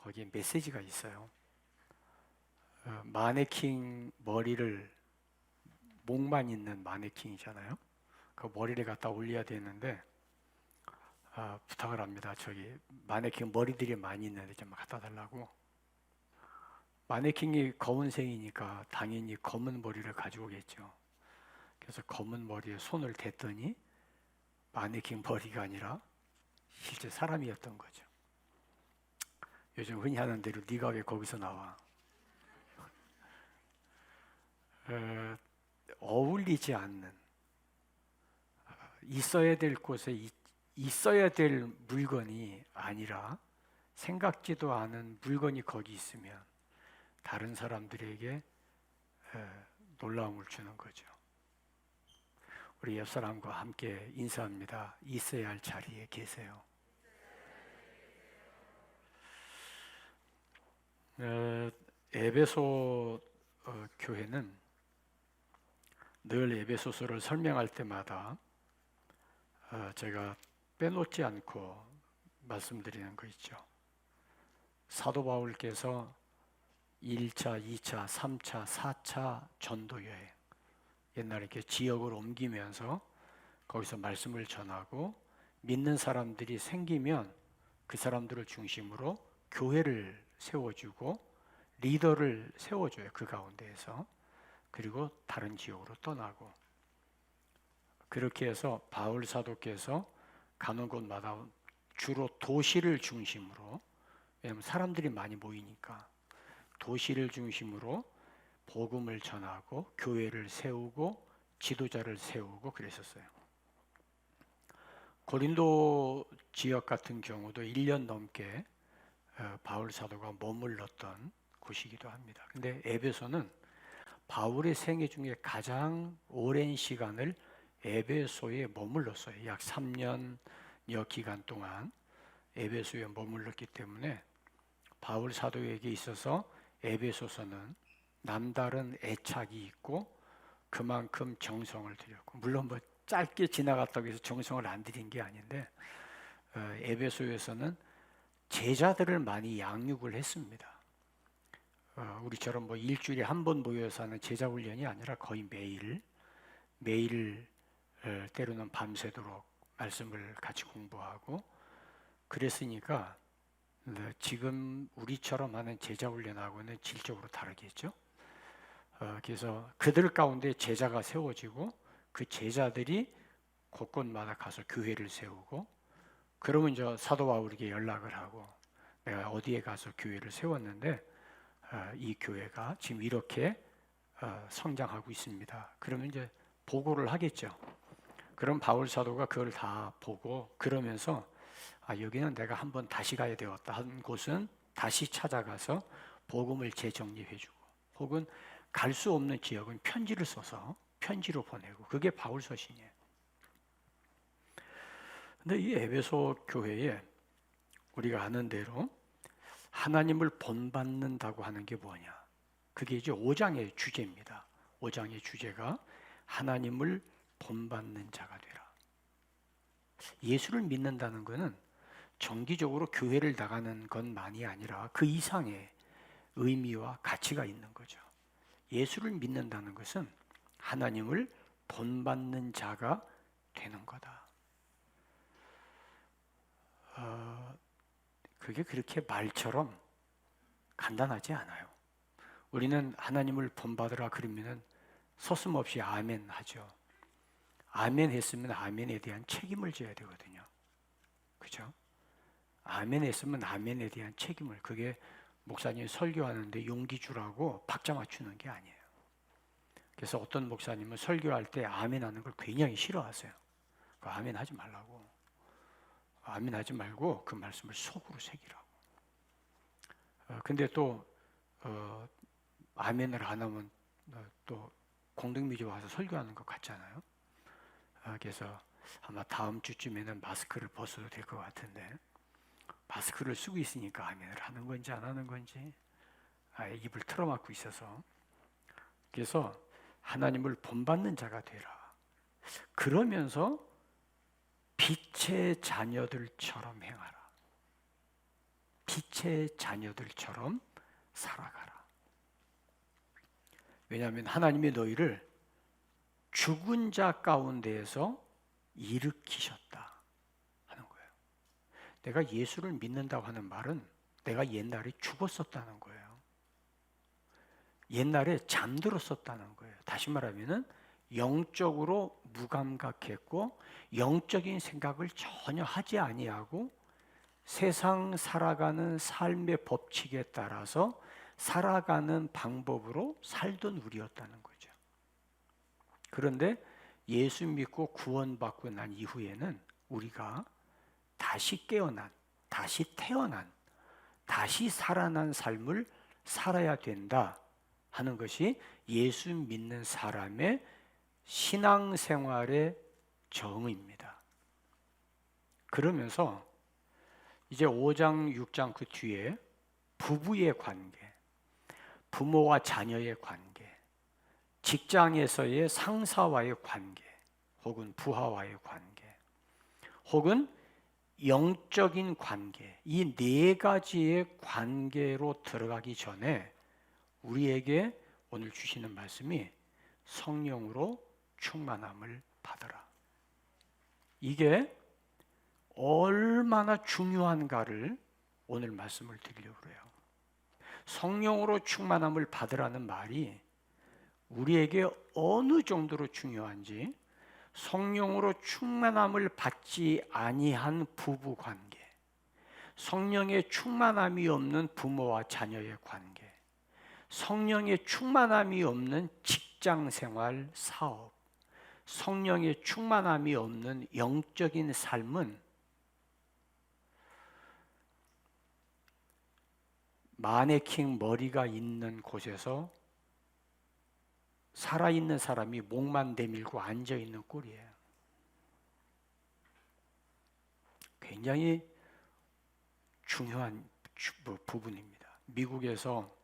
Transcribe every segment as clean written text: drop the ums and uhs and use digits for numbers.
거기에 메시지가 있어요. 마네킹 머리를, 목만 있는 마네킹이잖아요. 그 머리를 갖다 올려야 되는데 부탁을 합니다. 저기 마네킹 머리들이 많이 있는데 좀 갖다 달라고. 마네킹이 검은색이니까 당연히 검은 머리를 가지고 오겠죠. 그래서 검은 머리에 손을 댔더니 마네킹 머리가 아니라 실제 사람이었던 거죠. 요즘 흔히 하는 대로 네가 왜 거기서 나와? 어울리지 않는, 있어야 될 곳에 있어야 될 물건이 아니라 생각지도 않은 물건이 거기 있으면 다른 사람들에게 놀라움을 주는 거죠. 우리 옆 사람과 함께 인사합니다. 있어야 할 자리에 계세요. 에베소 교회는 늘 에베소서를 설명할 때마다 제가 빼놓지 않고 말씀드리는 거 있죠. 사도 바울께서 1차, 2차, 3차, 4차 전도 여행, 옛날에 이렇게 지역을 옮기면서 거기서 말씀을 전하고 믿는 사람들이 생기면 그 사람들을 중심으로 교회를 세워주고 리더를 세워줘요. 그 가운데에서. 그리고 다른 지역으로 떠나고, 그렇게 해서 바울 사도께서 가는 곳마다 주로 도시를 중심으로, 왜냐하면 사람들이 많이 모이니까 도시를 중심으로 복음을 전하고 교회를 세우고 지도자를 세우고 그랬었어요. 고린도 지역 같은 경우도 1년 넘게 바울 사도가 머물렀던 곳이기도 합니다. 근데 에베소는 바울의 생애 중에 가장 오랜 시간을 에베소에 머물렀어요. 약 3년여 기간 동안 에베소에 머물렀기 때문에 바울 사도에게 있어서 에베소서는 남다른 애착이 있고 그만큼 정성을 들였고, 물론 뭐 짧게 지나갔다고 해서 정성을 안 들인 게 아닌데 에베소에서는 제자들을 많이 양육을 했습니다. 우리처럼 뭐 일주일에 한 번 모여서 하는 제자 훈련이 아니라 거의 매일 때로는 밤새도록 말씀을 같이 공부하고 그랬으니까 지금 우리처럼 하는 제자 훈련하고는 질적으로 다르겠죠. 그래서 그들 가운데 제자가 세워지고 그 제자들이 곳곳마다 가서 교회를 세우고, 그러면 저 사도 바울에게 연락을 하고 내가 어디에 가서 교회를 세웠는데 이 교회가 지금 이렇게 성장하고 있습니다. 그러면 이제 보고를 하겠죠. 그럼 바울 사도가 그걸 다 보고 그러면서 여기는 내가 한번 다시 가야 되었다 한 곳은 다시 찾아가서 복음을 재정립해주고, 혹은 갈 수 없는 지역은 편지를 써서 편지로 보내고, 그게 바울 서신이에요. 근데 이 에베소 교회에 우리가 아는 대로 하나님을 본받는다고 하는 게 뭐냐? 그게 이제 5장의 주제입니다. 5장의 주제가 하나님을 본받는 자가 되라. 예수를 믿는다는 것은 정기적으로 교회를 나가는 것만이 아니라 그 이상의 의미와 가치가 있는 거죠. 예수를 믿는다는 것은 하나님을 본받는 자가 되는 거다. 그게 그렇게 말처럼 간단하지 않아요. 우리는 하나님을 본받으라 그러면은 서슴없이 아멘 하죠. 아멘 했으면 아멘에 대한 책임을 져야 되거든요. 그죠? 아멘 했으면 아멘에 대한 책임을, 그게 목사님이 설교하는데 용기 주라고 박자 맞추는 게 아니에요. 그래서 어떤 목사님은 설교할 때 아멘 하는 걸 굉장히 싫어하세요. 아멘 하지 말라고. 아멘 하지 말고 그 말씀을 속으로 새기라고. 근데 또 아멘을 안 하면 또 공동묘지 와서 설교하는 것 같잖아요. 그래서 아마 다음 주쯤에는 마스크를 벗어도 될 것 같은데, 마스크를 쓰고 있으니까 아멘을 하는 건지 안 하는 건지 입을 틀어막고 있어서, 그래서 하나님을 본받는 자가 되라. 그러면서 빛의 자녀들처럼 행하라. 빛의 자녀들처럼 살아가라. 왜냐하면 하나님이 너희를 죽은 자 가운데에서 일으키셨다 하는 거예요. 내가 예수를 믿는다고 하는 말은 내가 옛날에 죽었었다는 거예요. 옛날에 잠들었었다는 거예요. 다시 말하면 영적으로 무감각했고 영적인 생각을 전혀 하지 아니하고 세상 살아가는 삶의 법칙에 따라서 살아가는 방법으로 살던 우리였다는 거죠. 그런데 예수 믿고 구원받고 난 이후에는 우리가 다시 깨어난, 다시 태어난, 다시 살아난 삶을 살아야 된다 하는 것이 예수 믿는 사람의 신앙생활의 정의입니다. 그러면서 이제 5장, 6장 그 뒤에 부부의 관계, 부모와 자녀의 관계, 직장에서의 상사와의 관계, 혹은 부하와의 관계, 혹은 영적인 관계, 이 네 가지의 관계로 들어가기 전에 우리에게 오늘 주시는 말씀이 성령으로 충만함을 받으라. 이게 얼마나 중요한가를 오늘 말씀을 드리려고 해요. 성령으로 충만함을 받으라는 말이 우리에게 어느 정도로 중요한지, 성령으로 충만함을 받지 아니한 부부 관계, 성령의 충만함이 없는 부모와 자녀의 관계, 성령의 충만함이 없는 직장 생활, 사업, 성령의 충만함이 없는 영적인 삶은 마네킹 머리가 있는 곳에서 살아있는 사람이 목만 내밀고 앉아있는 꼴이에요. 굉장히 중요한 부분입니다. 미국에서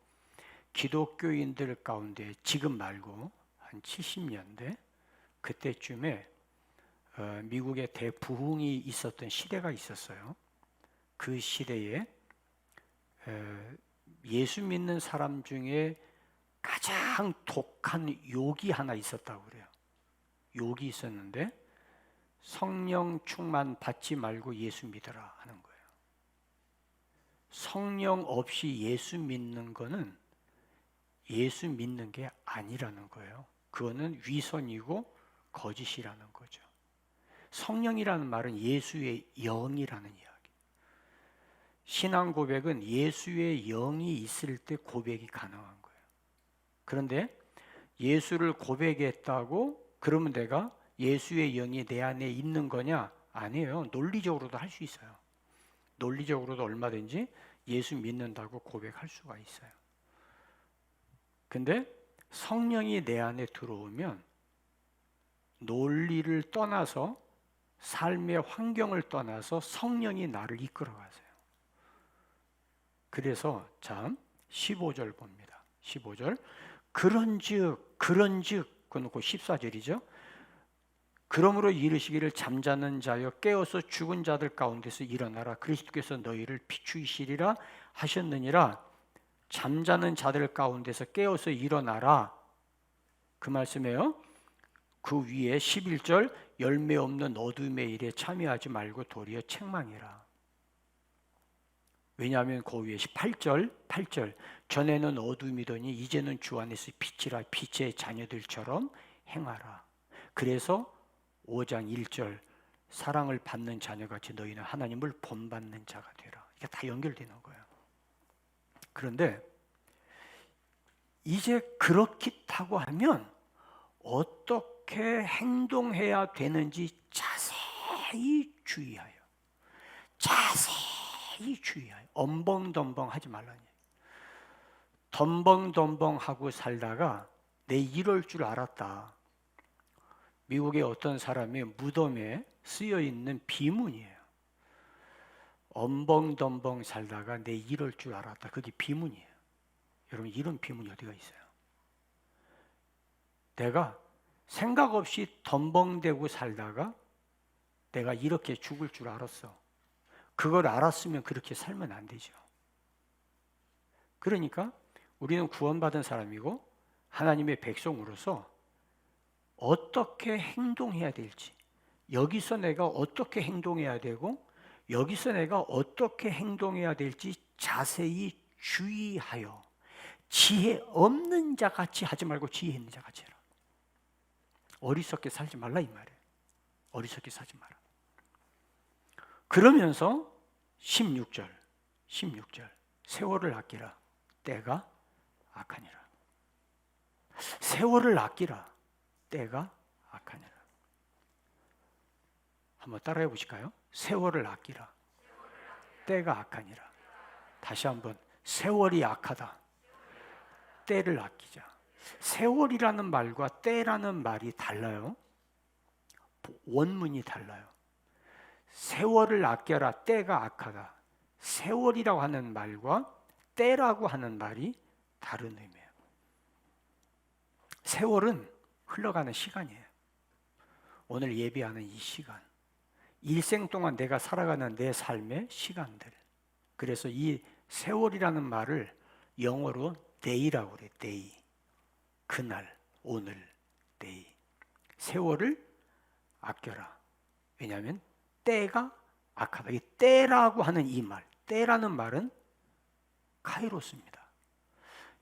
기독교인들 가운데 지금 말고 한 70년대 그때쯤에 미국에 대부흥이 있었던 시대가 있었어요. 그 시대에 예수 믿는 사람 중에 가장 독한 욕이 하나 있었다고 그래요. 욕이 있었는데 성령 충만 받지 말고 예수 믿어라 하는 거예요. 성령 없이 예수 믿는 거는 예수 믿는 게 아니라는 거예요. 그거는 위선이고 거짓이라는 거죠. 성령이라는 말은 예수의 영이라는 이야기. 신앙 고백은 예수의 영이 있을 때 고백이 가능한 거예요. 그런데 예수를 고백했다고 그러면 내가 예수의 영이 내 안에 있는 거냐? 아니에요. 논리적으로도 할 수 있어요. 논리적으로도 얼마든지 예수 믿는다고 고백할 수가 있어요. 근데 성령이 내 안에 들어오면 논리를 떠나서 삶의 환경을 떠나서 성령이 나를 이끌어 가세요. 그래서 참 15절 봅니다. 15절 그런즉 그놓고 14절이죠. 그러므로 이르시기를 잠자는 자여 깨어서 죽은 자들 가운데서 일어나라. 그리스도께서 너희를 비추시리라 하셨느니라. 잠자는 자들 가운데서 깨어서 일어나라. 그 말씀이에요. 그 위에 11절 열매 없는 어둠의 일에 참여하지 말고 도리어 책망해라. 왜냐하면 그 위에 8절 전에는 어둠이더니 이제는 주 안에서 빛이라. 빛의 자녀들처럼 행하라. 그래서 5장 1절 사랑을 받는 자녀같이 너희는 하나님을 본받는 자가 되라. 이게 다 연결되는 거예요. 그런데 이제 그렇다고 하면 어떻게 행동해야 되는지 자세히 주의하여 엄벙덤벙 하지 말라는 얘기예요. 덤벙덤벙하고 살다가 내 이럴 줄 알았다. 미국의 어떤 사람이 무덤에 쓰여 있는 비문이에요. 엄벙덤벙 살다가 내 이럴 줄 알았다. 그게 비문이에요. 여러분 이런 비문이 어디가 있어요? 내가 생각 없이 덤벙대고 살다가 내가 이렇게 죽을 줄 알았어. 그걸 알았으면 그렇게 살면 안 되죠. 그러니까 우리는 구원받은 사람이고 하나님의 백성으로서 어떻게 행동해야 될지, 여기서 내가 어떻게 행동해야 되고 여기서 내가 어떻게 행동해야 될지 자세히 주의하여 지혜 없는 자 같이 하지 말고 지혜 있는 자 같이 해라. 어리석게 살지 말라 이 말이에요. 어리석게 살지 마라. 그러면서 16절 세월을 아끼라 때가 악하니라. 세월을 아끼라 때가 악하니라. 한번 따라해 보실까요? 세월을 아끼라 때가 악하니라. 다시 한번 세월이 악하다. 때를 아끼자. 세월이라는 말과 때라는 말이 달라요. 원문이 달라요. 세월을 아껴라 때가 악하다. 세월이라고 하는 말과 때라고 하는 말이 다른 의미예요. 세월은 흘러가는 시간이에요. 오늘 예배하는 이 시간, 일생 동안 내가 살아가는 내 삶의 시간들. 그래서 이 세월이라는 말을 영어로 day라고 그래요. day. 그날, 오늘, day. 세월을 아껴라. 왜냐하면 때가 악하다. 이 때라고 하는 이 말, 때라는 말은 카이로스입니다.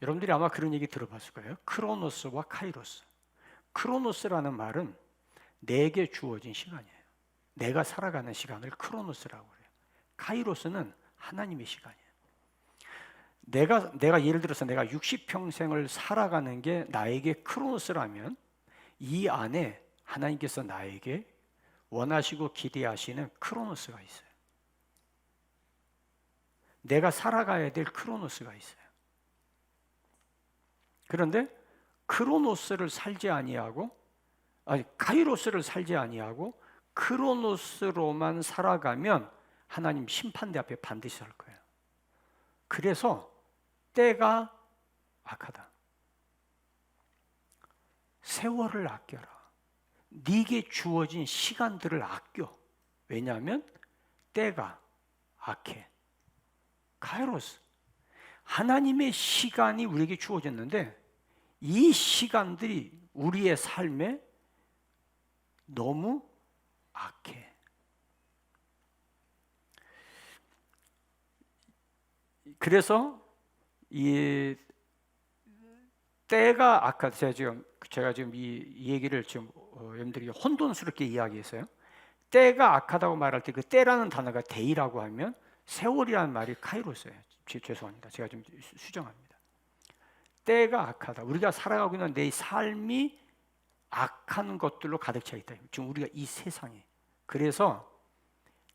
여러분들이 아마 그런 얘기 들어봤을 거예요. 크로노스와 카이로스. 크로노스라는 말은 내게 주어진 시간이에요. 내가 살아가는 시간을 크로노스라고 그래요. 카이로스는 하나님의 시간이에요. 내가 예를 들어서 내가 60평생을 살아가는 게 나에게 크로노스라면 이 안에 하나님께서 나에게 원하시고 기대하시는 크로노스가 있어요. 내가 살아가야 될 크로노스가 있어요. 그런데 크로노스를 살지 아니하고 카이로스를 살지 아니하고 크로노스로만 살아가면 하나님 심판대 앞에 반드시 설 거예요. 그래서 때가 악하다. 세월을 아껴라. 네게 주어진 시간들을 아껴. 왜냐하면 때가 악해. 카이로스. 하나님의 시간이 우리에게 주어졌는데 이 시간들이 우리의 삶에 너무 악해. 그래서 이 때가 악하다. 제가 지금 이 얘기를 지금 여러분들이 혼돈스럽게 이야기했어요. 때가 악하다고 말할 때 그 때라는 단어가 데이라고 하면 세월이라는 말이 카이로스예요. 죄송합니다. 제가 좀 수정합니다. 때가 악하다. 우리가 살아가고 있는 내 삶이 악한 것들로 가득 차 있다. 지금 우리가 이 세상에. 그래서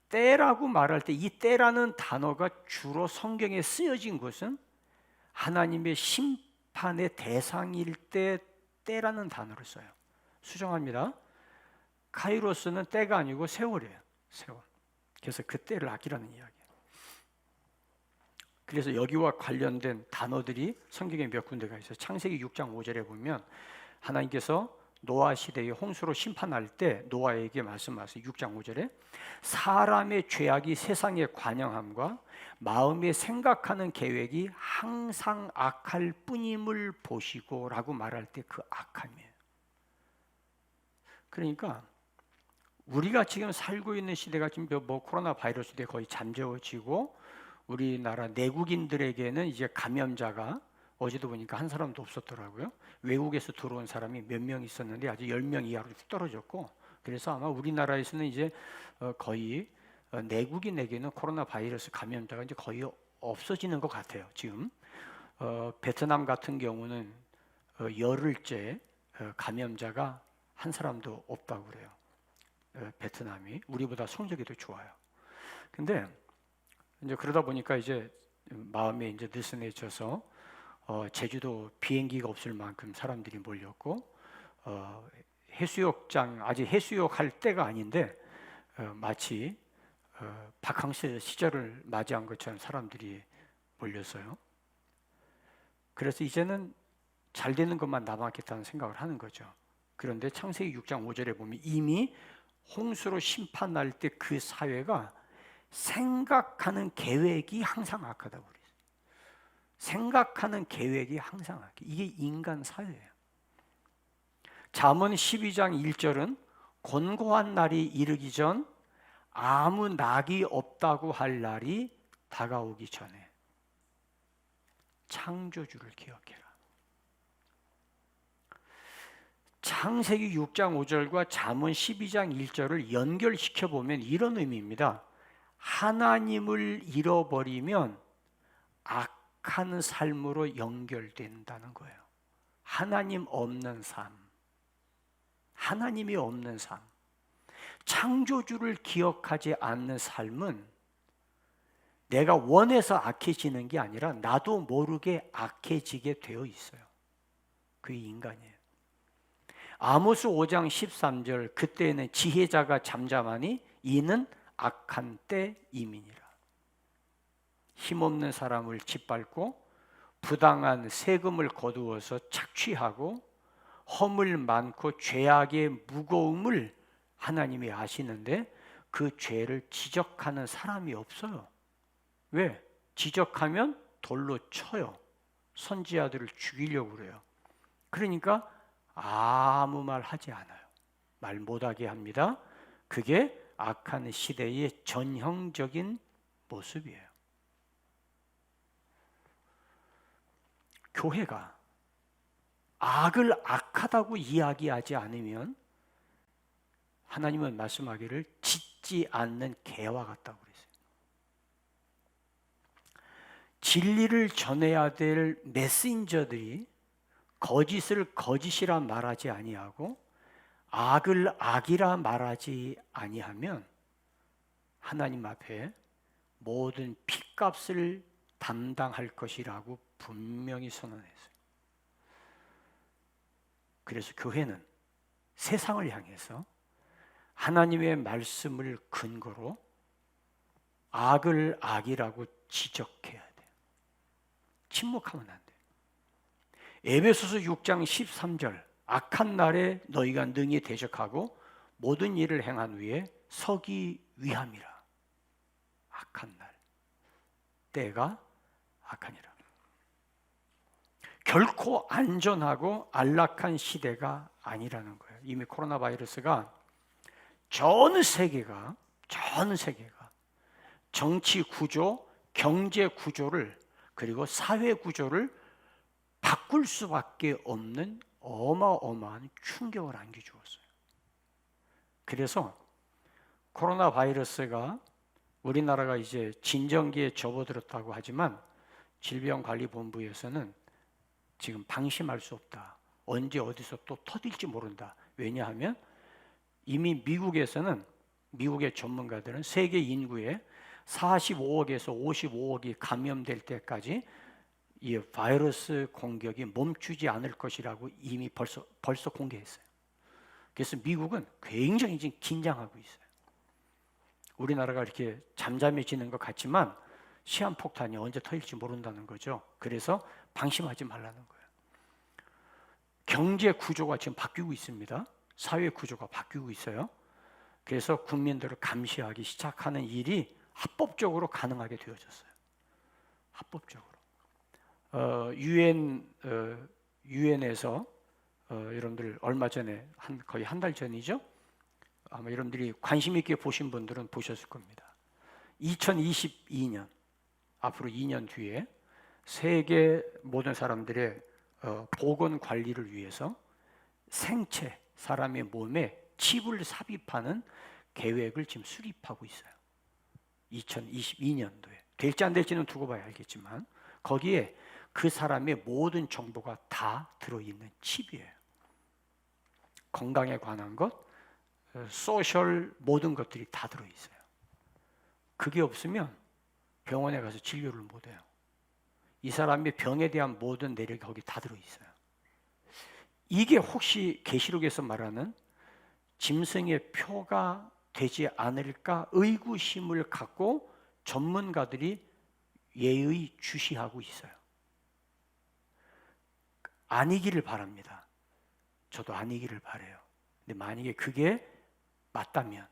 때라고 말할 때 이 때라는 단어가 주로 성경에 쓰여진 것은 하나님의 심판의 대상일 때 때라는 단어를 써요. 수정합니다. 카이로스는 때가 아니고 세월이에요. 세월. 그래서 그 때를 아끼라는 이야기예요. 그래서 여기와 관련된 단어들이 성경에 몇 군데가 있어요. 창세기 6장 5절에 보면 하나님께서 노아 시대의 홍수로 심판할 때 노아에게 말씀하세요. 6장 5절에 사람의 죄악이 세상에 관영함과 마음에 생각하는 계획이 항상 악할 뿐임을 보시고 라고 말할 때 그 악함이에요. 그러니까 우리가 지금 살고 있는 시대가 지금 코로나 바이러스 때 거의 잠재워지고 우리나라 내국인들에게는 이제 감염자가 어제도 보니까 한 사람도 없었더라고요. 외국에서 들어온 사람이 몇 명 있었는데 아직 10명 이하로 떨어졌고, 그래서 아마 우리나라에서는 이제 거의 내국인에게는 코로나 바이러스 감염자가 이제 거의 없어지는 것 같아요. 지금 베트남 같은 경우는 열흘째 감염자가 한 사람도 없다고 그래요. 베트남이 우리보다 성적이 더 좋아요. 근데 이제 그러다 보니까 이제 마음에 이제 느슨해져서 제주도 비행기가 없을 만큼 사람들이 몰렸고 해수욕장 아직 해수욕할 때가 아닌데 마치 바캉스 시절을 맞이한 것처럼 사람들이 몰렸어요. 그래서 이제는 잘 되는 것만 남았겠다는 생각을 하는 거죠. 그런데 창세기 6장 5절에 보면 이미 홍수로 심판할 때 그 사회가 생각하는 계획이 항상 악하다고 그래요. 생각하는 계획이 항상 이게 인간 사회예요. 잠언 12장 1절은 곤고한 날이 이르기 전 아무 낙이 없다고 할 날이 다가오기 전에 창조주를 기억해라. 창세기 6장 5절과 잠언 12장 1절을 연결시켜 보면 이런 의미입니다. 하나님을 잃어버리면 악한 삶으로 연결된다는 거예요. 하나님 없는 삶, 하나님이 없는 삶, 창조주를 기억하지 않는 삶은 내가 원해서 악해지는 게 아니라 나도 모르게 악해지게 되어 있어요. 그게 인간이에요. 아모스 5장 13절 그때에는 지혜자가 잠잠하니 이는 악한 때임이니라. 힘없는 사람을 짓밟고 부당한 세금을 거두어서 착취하고 허물 많고 죄악의 무거움을 하나님이 아시는데 그 죄를 지적하는 사람이 없어요. 왜? 지적하면 돌로 쳐요. 선지자들을 죽이려고 그래요. 그러니까 아무 말 하지 않아요. 말 못하게 합니다. 그게 악한 시대의 전형적인 모습이에요. 교회가 악을 악하다고 이야기하지 않으면 하나님은 말씀하기를 짖지 않는 개와 같다고 그랬어요. 진리를 전해야 될 메신저들이 거짓을 거짓이라 말하지 아니하고 악을 악이라 말하지 아니하면 하나님 앞에 모든 핏값을 담당할 것이라고 분명히 선언했어요. 그래서 교회는 세상을 향해서 하나님의 말씀을 근거로 악을 악이라고 지적해야 돼요. 침묵하면 안 돼요. 에베소서 6장 13절 악한 날에 너희가 능히 대적하고 모든 일을 행한 후에 서기 위함이라. 악한 날, 때가 악하니라. 결코 안전하고 안락한 시대가 아니라는 거예요. 이미 코로나 바이러스가 전 세계가 정치 구조, 경제 구조를 그리고 사회 구조를 바꿀 수밖에 없는 어마어마한 충격을 안겨주었어요. 그래서 코로나 바이러스가 우리나라가 이제 진정기에 접어들었다고 하지만 질병관리본부에서는 지금 방심할 수 없다. 언제 어디서 또 터질지 모른다. 왜냐하면 이미 미국에서는 미국의 전문가들은 세계 인구의 45억에서 55억이 감염될 때까지 이 바이러스 공격이 멈추지 않을 것이라고 이미 벌써 공개했어요. 그래서 미국은 굉장히 지금 긴장하고 있어요. 우리나라가 이렇게 잠잠해지는 것 같지만 시한폭탄이 언제 터질지 모른다는 거죠. 그래서 방심하지 말라는 거예요. 경제 구조가 지금 바뀌고 있습니다. 사회 구조가 바뀌고 있어요. 그래서 국민들을 감시하기 시작하는 일이 합법적으로 가능하게 되어졌어요. 합법적으로. 유엔에서 여러분들 얼마 전에 거의 한 달 전이죠. 아마 여러분들이 관심 있게 보신 분들은 보셨을 겁니다. 2022년 앞으로 2년 뒤에 세계 모든 사람들의 보건 관리를 위해서 생체 사람의 몸에 칩을 삽입하는 계획을 지금 수립하고 있어요. 2022년도에 될지 안 될지는 두고 봐야 알겠지만 거기에 그 사람의 모든 정보가 다 들어있는 칩이에요. 건강에 관한 것, 소셜 모든 것들이 다 들어있어요. 그게 없으면 병원에 가서 진료를 못해요. 이 사람의 병에 대한 모든 내력이 거기 다 들어있어요. 이게 혹시 계시록에서 말하는 짐승의 표가 되지 않을까 의구심을 갖고 전문가들이 예의주시하고 있어요. 아니기를 바랍니다. 저도 아니기를 바라요. 근데 만약에 그게 맞다면,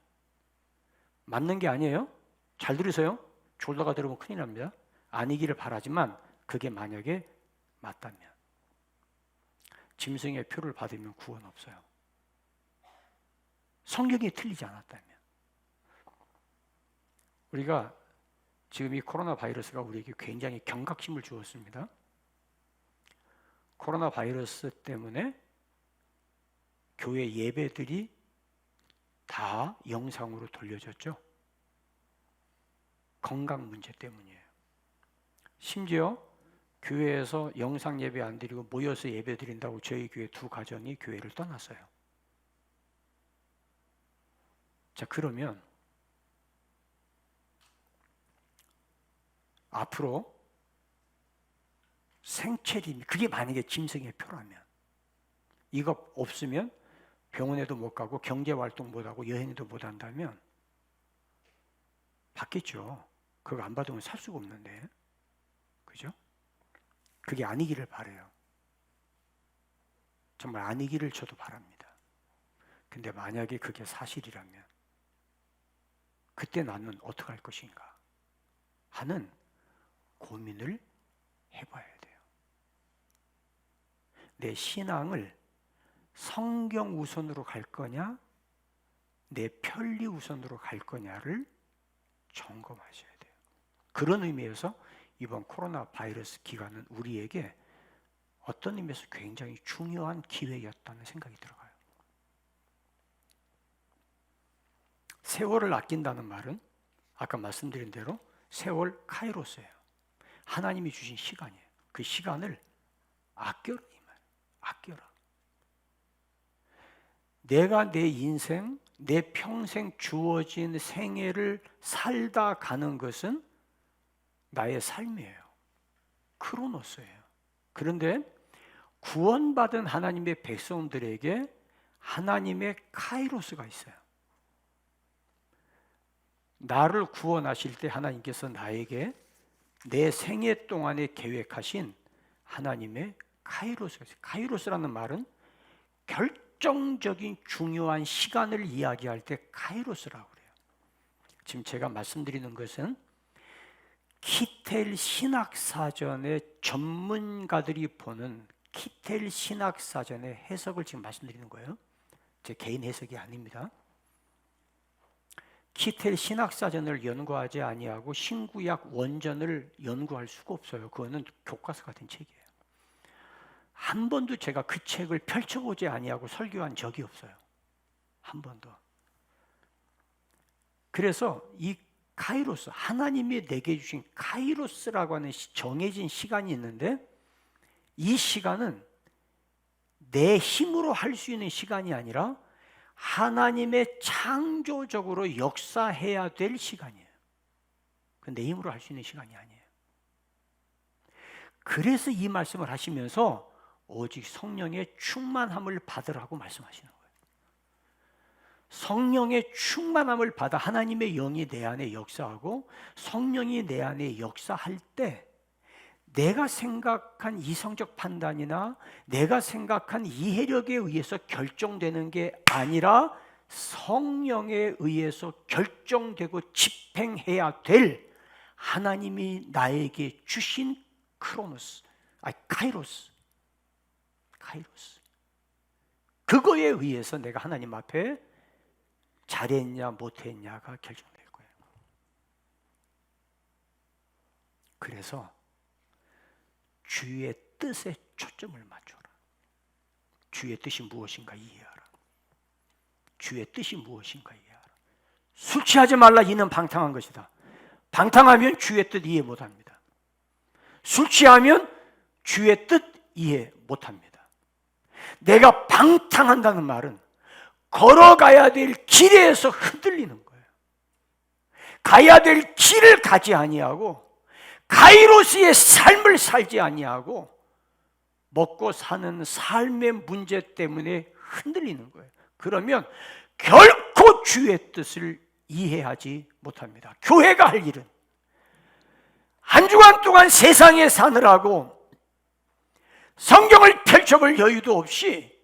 맞는 게 아니에요? 잘 들으세요. 졸다가 들으면 큰일 납니다. 아니기를 바라지만 그게 만약에 맞다면, 짐승의 표를 받으면 구원 없어요. 성경이 틀리지 않았다면. 우리가 지금 이 코로나 바이러스가 우리에게 굉장히 경각심을 주었습니다. 코로나 바이러스 때문에 교회 예배들이 다 영상으로 돌려졌죠. 건강 문제 때문이에요. 심지어 교회에서 영상 예배 안 드리고 모여서 예배 드린다고 저희 교회 2가정이 교회를 떠났어요. 자, 그러면 앞으로 생체림, 그게 만약에 짐승의 표라면, 이거 없으면 병원에도 못 가고 경제활동 못 하고 여행도 못 한다면 받겠죠. 그거 안 받으면 살 수가 없는데, 그죠? 그게 아니기를 바라요. 정말 아니기를 저도 바랍니다. 근데 만약에 그게 사실이라면 그때 나는 어떻게 할 것인가 하는 고민을 해봐야 돼요. 내 신앙을 성경 우선으로 갈 거냐, 내 편리 우선으로 갈 거냐를 점검하셔야 돼요. 그런 의미에서 이번 코로나 바이러스 기간은 우리에게 어떤 의미에서 굉장히 중요한 기회였다는 생각이 들어가요. 세월을 아낀다는 말은 아까 말씀드린 대로 세월 카이로스예요. 하나님이 주신 시간이에요. 그 시간을 아껴라 이 말. 아껴라. 내가 내 인생, 내 평생 주어진 생애를 살다 가는 것은 나의 삶이에요. 크로노스예요. 그런데 구원받은 하나님의 백성들에게 하나님의 카이로스가 있어요. 나를 구원하실 때 하나님께서 나에게 내 생애 동안에 계획하신 하나님의 카이로스가 있어요. 카이로스라는 말은 결정적인 중요한 시간을 이야기할 때 카이로스라고 그래요. 지금 제가 말씀드리는 것은 키텔 신학사전의 전문가들이 보는 키텔 신학사전의 해석을 지금 말씀드리는 거예요. 제 개인 해석이 아닙니다. 키텔 신학사전을 연구하지 아니하고 신구약 원전을 연구할 수가 없어요. 그거는 교과서 같은 책이에요. 한 번도 제가 그 책을 펼쳐보지 아니하고 설교한 적이 없어요. 한 번도. 그래서 이 카이로스, 하나님이 내게 주신 카이로스라고 하는 정해진 시간이 있는데, 이 시간은 내 힘으로 할 수 있는 시간이 아니라 하나님의 창조적으로 역사해야 될 시간이에요. 내 힘으로 할 수 있는 시간이 아니에요. 그래서 이 말씀을 하시면서 오직 성령의 충만함을 받으라고 말씀하시는 거예요. 성령의 충만함을 받아 하나님의 영이 내 안에 역사하고 성령이 내 안에 역사할 때 내가 생각한 이성적 판단이나 내가 생각한 이해력에 의해서 결정되는 게 아니라 성령에 의해서 결정되고 집행해야 될 하나님이 나에게 주신 카이로스. 그거에 의해서 내가 하나님 앞에 잘했냐 못했냐가 결정될 거예요. 그래서 주의 뜻에 초점을 맞춰라. 주의 뜻이 무엇인가 이해하라. 주의 뜻이 무엇인가 이해하라. 술 취하지 말라, 이는 방탕한 것이다. 방탕하면 주의 뜻 이해 못합니다. 술 취하면 주의 뜻 이해 못합니다. 내가 방탕한다는 말은 걸어가야 될 길에서 흔들리는 거예요. 가야 될 길을 가지 아니하고 카이로스의 삶을 살지 아니하고 먹고 사는 삶의 문제 때문에 흔들리는 거예요. 그러면 결코 주의 뜻을 이해하지 못합니다. 교회가 할 일은 한 주간 동안 세상에 사느라고 성경을 펼쳐볼 여유도 없이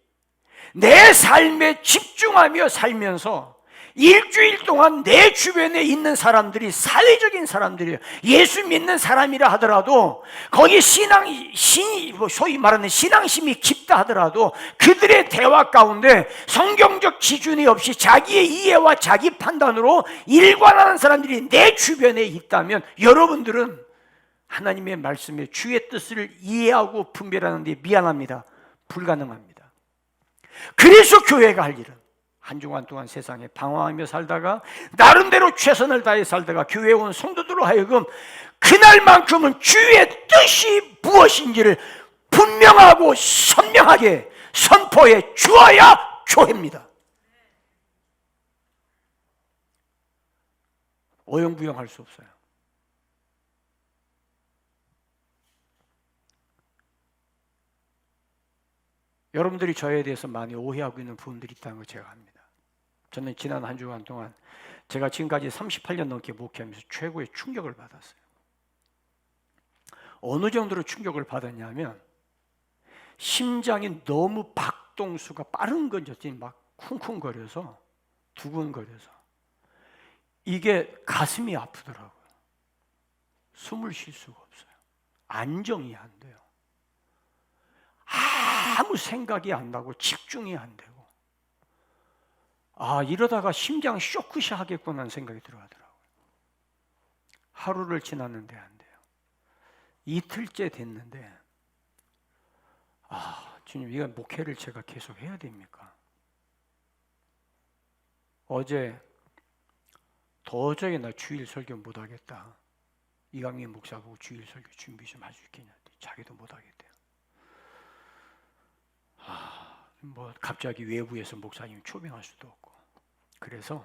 내 삶에 집중하며 살면서 일주일 동안 내 주변에 있는 사람들이 사회적인 사람들이에요. 예수 믿는 사람이라 하더라도 거기 소위 말하는 신앙심이 깊다 하더라도 그들의 대화 가운데 성경적 기준이 없이 자기의 이해와 자기 판단으로 일관하는 사람들이 내 주변에 있다면 여러분들은 하나님의 말씀에 주의 뜻을 이해하고 분별하는데 미안합니다. 불가능합니다. 그래서 교회가 할 일은 한 주간 동안 세상에 방황하며 살다가 나름대로 최선을 다해 살다가 교회에 온 성도들로 하여금 그날만큼은 주의 뜻이 무엇인지를 분명하고 선명하게 선포해 주어야 교회입니다. 어영부영할 수 없어요. 여러분들이 저에 대해서 많이 오해하고 있는 부분들이 있다는 걸 제가 압니다. 저는 지난 한 주간 동안 제가 지금까지 38년 넘게 목회하면서 최고의 충격을 받았어요. 어느 정도로 충격을 받았냐면 심장이 너무 박동수가 빠른 건지 막 쿵쿵거려서 두근거려서 이게 가슴이 아프더라고요. 숨을 쉴 수가 없어요. 안정이 안 돼요. 아무 생각이 안 나고 집중이 안 되고 이러다가 심장 쇼크시 하겠구나 하는 생각이 들어가더라고요. 하루를 지났는데 안 돼요. 이틀째 됐는데 주님, 이거 목회를 제가 계속 해야 됩니까? 어제 도저히 나 주일 설교 못하겠다. 이강민 목사 보고 주일 설교 준비 좀 할 수 있겠냐. 자기도 못하겠대요. 갑자기 외부에서 목사님 초빙할 수도 없고 그래서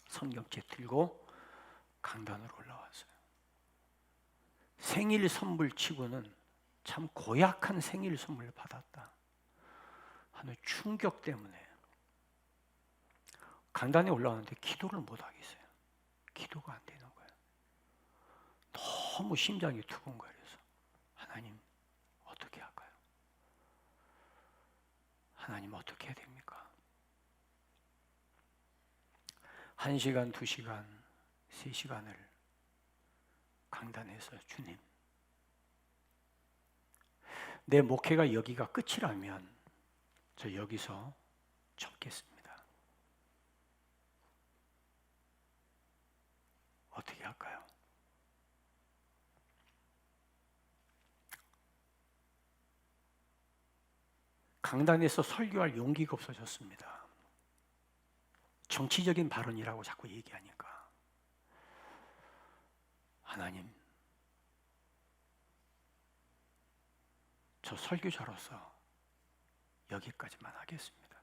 성경책 들고 강단으로 올라왔어요. 생일 선물 치고는 참 고약한 생일 선물을 받았다 하는 충격 때문에 강단에 올라왔는데 기도를 못 하겠어요. 기도가 안 되는 거예요. 너무 심장이 두근거려서 하나님 어떻게 할까요? 하나님 어떻게 해야 됩니까? 1시간, 2시간, 3시간을 강단에서 주님, 내 목회가 여기가 끝이라면 저 여기서 접겠습니다. 어떻게 할까요? 강단에서 설교할 용기가 없어졌습니다. 정치적인 발언이라고 자꾸 얘기하니까. 하나님, 저 설교자로서 여기까지만 하겠습니다.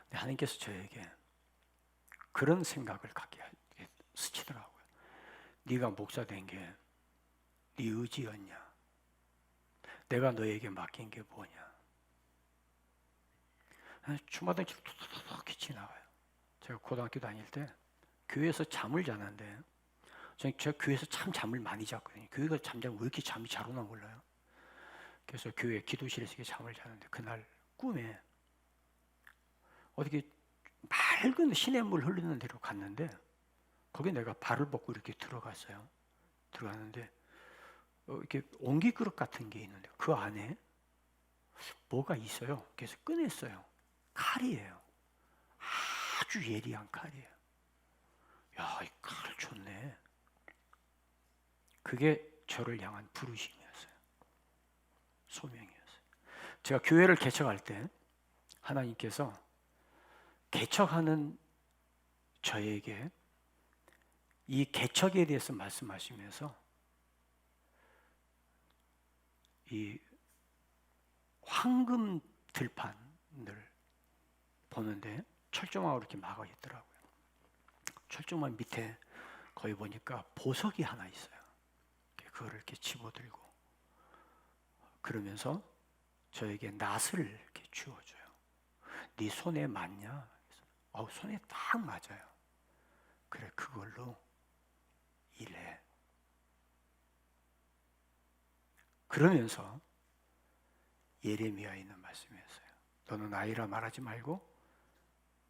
근데 하나님께서 저에게 그런 생각을 갖게 스치더라고요. 네가 목사 된 게 네 의지였냐? 내가 너에게 맡긴 게 뭐냐? 주마다 툭툭툭 지나가요. 제가 고등학교 다닐 때 교회에서 잠을 자는데 제가 교회에서 참 잠을 많이 잤거든요. 교회가 잠자면 왜 이렇게 잠이 잘 오나 몰라요. 그래서 교회 기도실에서 이렇게 잠을 자는데 그날 꿈에 어떻게 맑은 시냇물 흐르는 데로 갔는데 거기 내가 발을 벗고 이렇게 들어갔어요. 들어갔는데 이렇게 옹기 그릇 같은 게 있는데 그 안에 뭐가 있어요. 그래서 꺼냈어요. 칼이에요. 아주 예리한 칼이에요. 야, 이 칼 좋네. 그게 저를 향한 부르심이었어요. 소명이었어요. 제가 교회를 개척할 때 하나님께서 개척하는 저에게 이 개척에 대해서 말씀하시면서 이 황금 들판을 보는데 철조망으로 이렇게 막아 있더라고요. 철조망 밑에 거기 보니까 보석이 하나 있어요. 그거를 이렇게 집어들고 그러면서 저에게 낫을 이렇게 주어줘요. 네 손에 맞냐? 손에 딱 맞아요. 그래, 그걸로 일해. 그러면서 예레미야에 있는 말씀이었어요. 너는 아이라 말하지 말고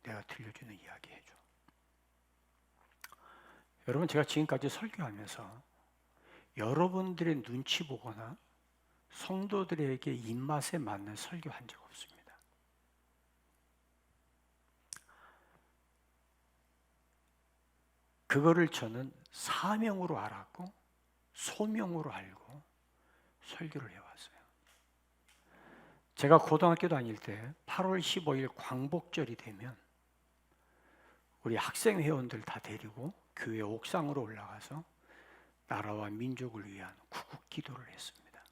내가 들려주는 이야기 해줘. 여러분, 제가 지금까지 설교하면서 여러분들의 눈치 보거나 성도들에게 입맛에 맞는 설교한 적 없습니다. 그거를 저는 사명으로 알았고 소명으로 알고 설교를 해왔어요. 제가 고등학교 다닐 때 8월 15일 광복절이 되면 우리 학생 회원들 다 데리고 교회 옥상으로 올라가서 나라와 민족을 위한 구국 기도를 했습니다.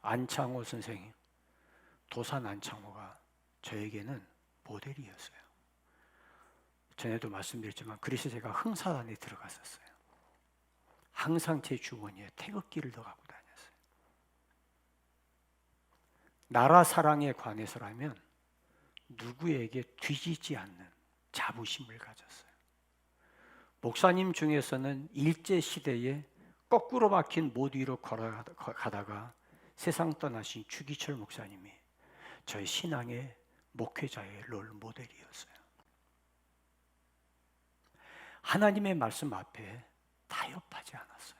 안창호 선생님, 도산 안창호가 저에게는 모델이었어요. 전에도 말씀드렸지만 그래서 제가 흥사단에 들어갔었어요. 항상 제 주머니에 태극기를 더 갖고 다녔어요. 나라 사랑에 관해서라면 누구에게 뒤지지 않는 자부심을 가졌어요. 목사님 중에서는 일제시대에 거꾸로 박힌 못 위로 걸어가다가 세상 떠나신 주기철 목사님이 저의 신앙의 목회자의 롤 모델이었어요. 하나님의 말씀 앞에 타협하지 않았어요.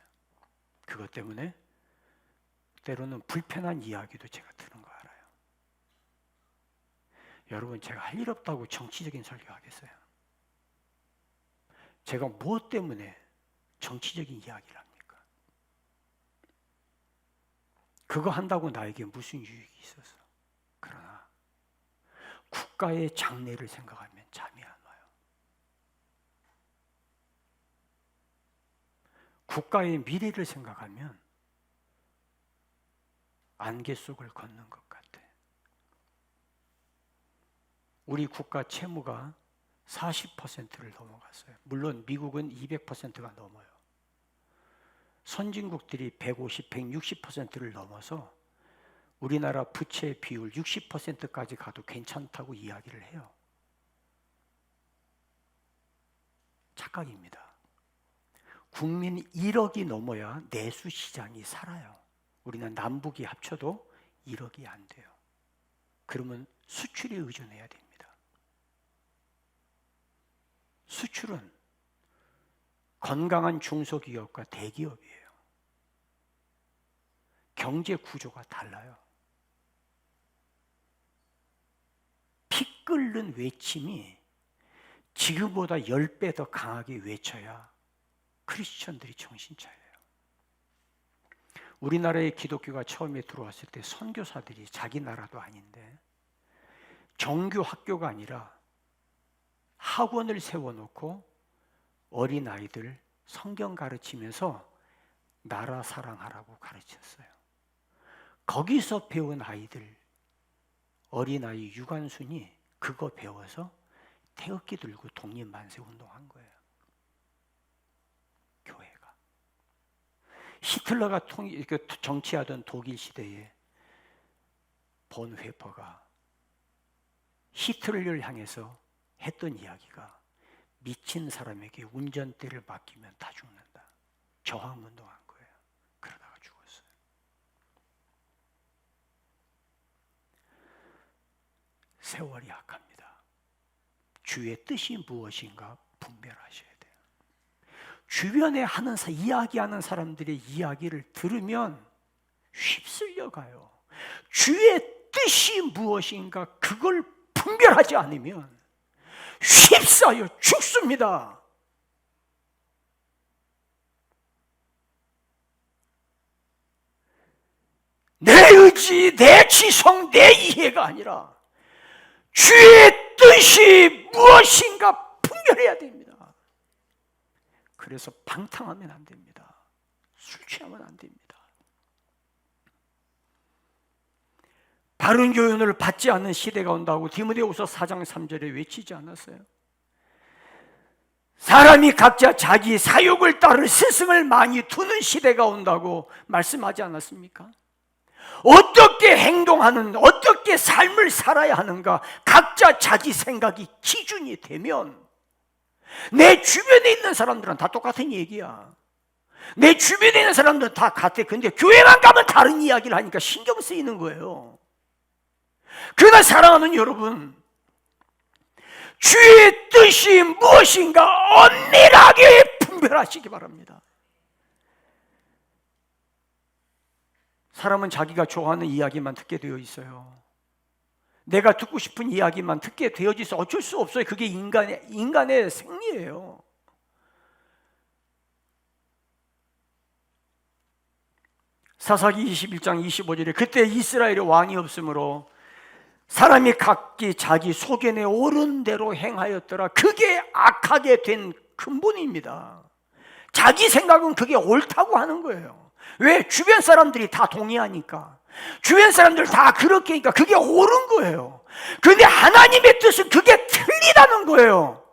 그것 때문에 때로는 불편한 이야기도 제가 들은 거 알아요. 여러분, 제가 할 일 없다고 정치적인 설교하겠어요? 제가 무엇 때문에 정치적인 이야기를 합니까? 그거 한다고 나에게 무슨 유익이 있어서? 그러나 국가의 장래를 생각하면 잠이 안 와요. 국가의 미래를 생각하면 안개 속을 걷는 것 같아. 우리 국가 채무가 40%를 넘어갔어요. 물론 미국은 200%가 넘어요. 선진국들이 150, 160%를 넘어서 우리나라 부채 비율 60%까지 가도 괜찮다고 이야기를 해요. 착각입니다. 국민 1억이 넘어야 내수 시장이 살아요. 우리는 남북이 합쳐도 1억이 안 돼요. 그러면 수출에 의존해야 됩니다. 수출은 건강한 중소기업과 대기업이에요. 경제 구조가 달라요. 피 끓는 외침이 지금보다 10배 더 강하게 외쳐야 크리스천들이 정신 차려요. 우리나라에 기독교가 처음에 들어왔을 때 선교사들이 자기 나라도 아닌데 정규 학교가 아니라 학원을 세워놓고 어린아이들 성경 가르치면서 나라 사랑하라고 가르쳤어요. 거기서 배운 아이들, 어린아이 유관순이 그거 배워서 태극기 들고 독립만세 운동한 거예요. 교회가. 히틀러가 정치하던 독일 시대에 본 회퍼가 히틀러를 향해서 했던 이야기가 미친 사람에게 운전대를 맡기면 다 죽는다. 저항운동한 거예요. 그러다가 죽었어요. 세월이 약합니다. 주의 뜻이 무엇인가 분별하셔야 돼요. 주변에 이야기하는 사람들의 이야기를 들으면 휩쓸려 가요. 주의 뜻이 무엇인가 그걸 분별하지 않으면 휩싸여 죽습니다. 내 의지, 내 지성, 내 이해가 아니라 주의 뜻이 무엇인가 분별해야 됩니다. 그래서 방탕하면 안 됩니다. 술 취하면 안 됩니다. 바른 교훈을 받지 않는 시대가 온다고 디모데후서 4장 3절에 외치지 않았어요? 사람이 각자 자기 사욕을 따를 스승을 많이 두는 시대가 온다고 말씀하지 않았습니까? 어떻게 행동하는, 어떻게 삶을 살아야 하는가 각자 자기 생각이 기준이 되면 내 주변에 있는 사람들은 다 똑같은 얘기야. 내 주변에 있는 사람들은 다 같아. 근데 교회만 가면 다른 이야기를 하니까 신경 쓰이는 거예요. 그러나 사랑하는 여러분, 주의 뜻이 무엇인가 엄밀하게 분별하시기 바랍니다. 사람은 자기가 좋아하는 이야기만 듣게 되어 있어요. 내가 듣고 싶은 이야기만 듣게 되어져서 어쩔 수 없어요. 그게 인간의 생리예요. 사사기 21장 25절에 그때 이스라엘에 왕이 없으므로 사람이 각기 자기 소견에 옳은 대로 행하였더라. 그게 악하게 된 근본입니다. 자기 생각은 그게 옳다고 하는 거예요. 왜? 주변 사람들이 다 동의하니까, 주변 사람들 다 그렇게 하니까 그게 옳은 거예요. 그런데 하나님의 뜻은 그게 틀리다는 거예요.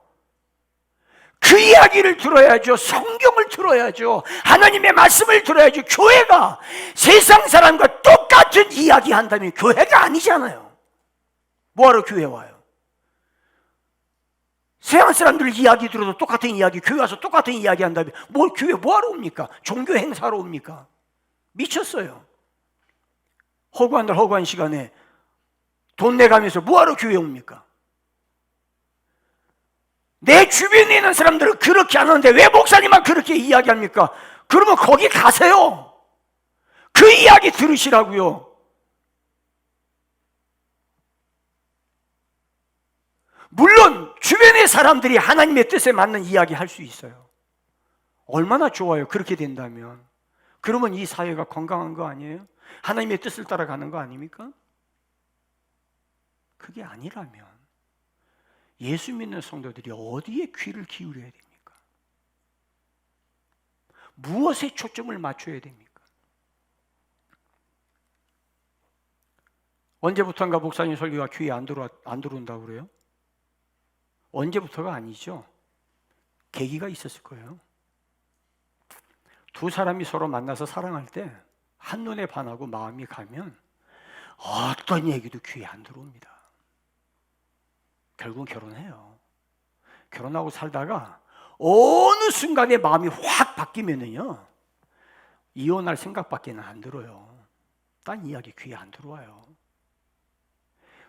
그 이야기를 들어야죠. 성경을 들어야죠. 하나님의 말씀을 들어야죠. 교회가 세상 사람과 똑같은 이야기 한다면 교회가 아니잖아요. 뭐하러 교회 와요? 세상 사람들 이야기 들어도 똑같은 이야기, 교회 와서 똑같은 이야기 한다면 뭘 교회 뭐하러 옵니까? 종교 행사로 옵니까? 미쳤어요. 허구한 날 허구한 시간에 돈 내가면서 뭐하러 교회 옵니까? 내 주변에 있는 사람들은 그렇게 안 하는데 왜 목사님만 그렇게 이야기합니까? 그러면 거기 가세요. 그 이야기 들으시라고요. 물론 주변의 사람들이 하나님의 뜻에 맞는 이야기 할 수 있어요. 얼마나 좋아요. 그렇게 된다면. 그러면 이 사회가 건강한 거 아니에요? 하나님의 뜻을 따라가는 거 아닙니까? 그게 아니라면 예수 믿는 성도들이 어디에 귀를 기울여야 됩니까? 무엇에 초점을 맞춰야 됩니까? 언제부턴가 목사님 설교가 귀에 안 들어온다고 그래요? 언제부터가 아니죠. 계기가 있었을 거예요. 두 사람이 서로 만나서 사랑할 때 한눈에 반하고 마음이 가면 어떤 얘기도 귀에 안 들어옵니다. 결국은 결혼해요. 결혼하고 살다가 어느 순간에 마음이 확 바뀌면은요, 이혼할 생각밖에 안 들어요. 딴 이야기 귀에 안 들어와요.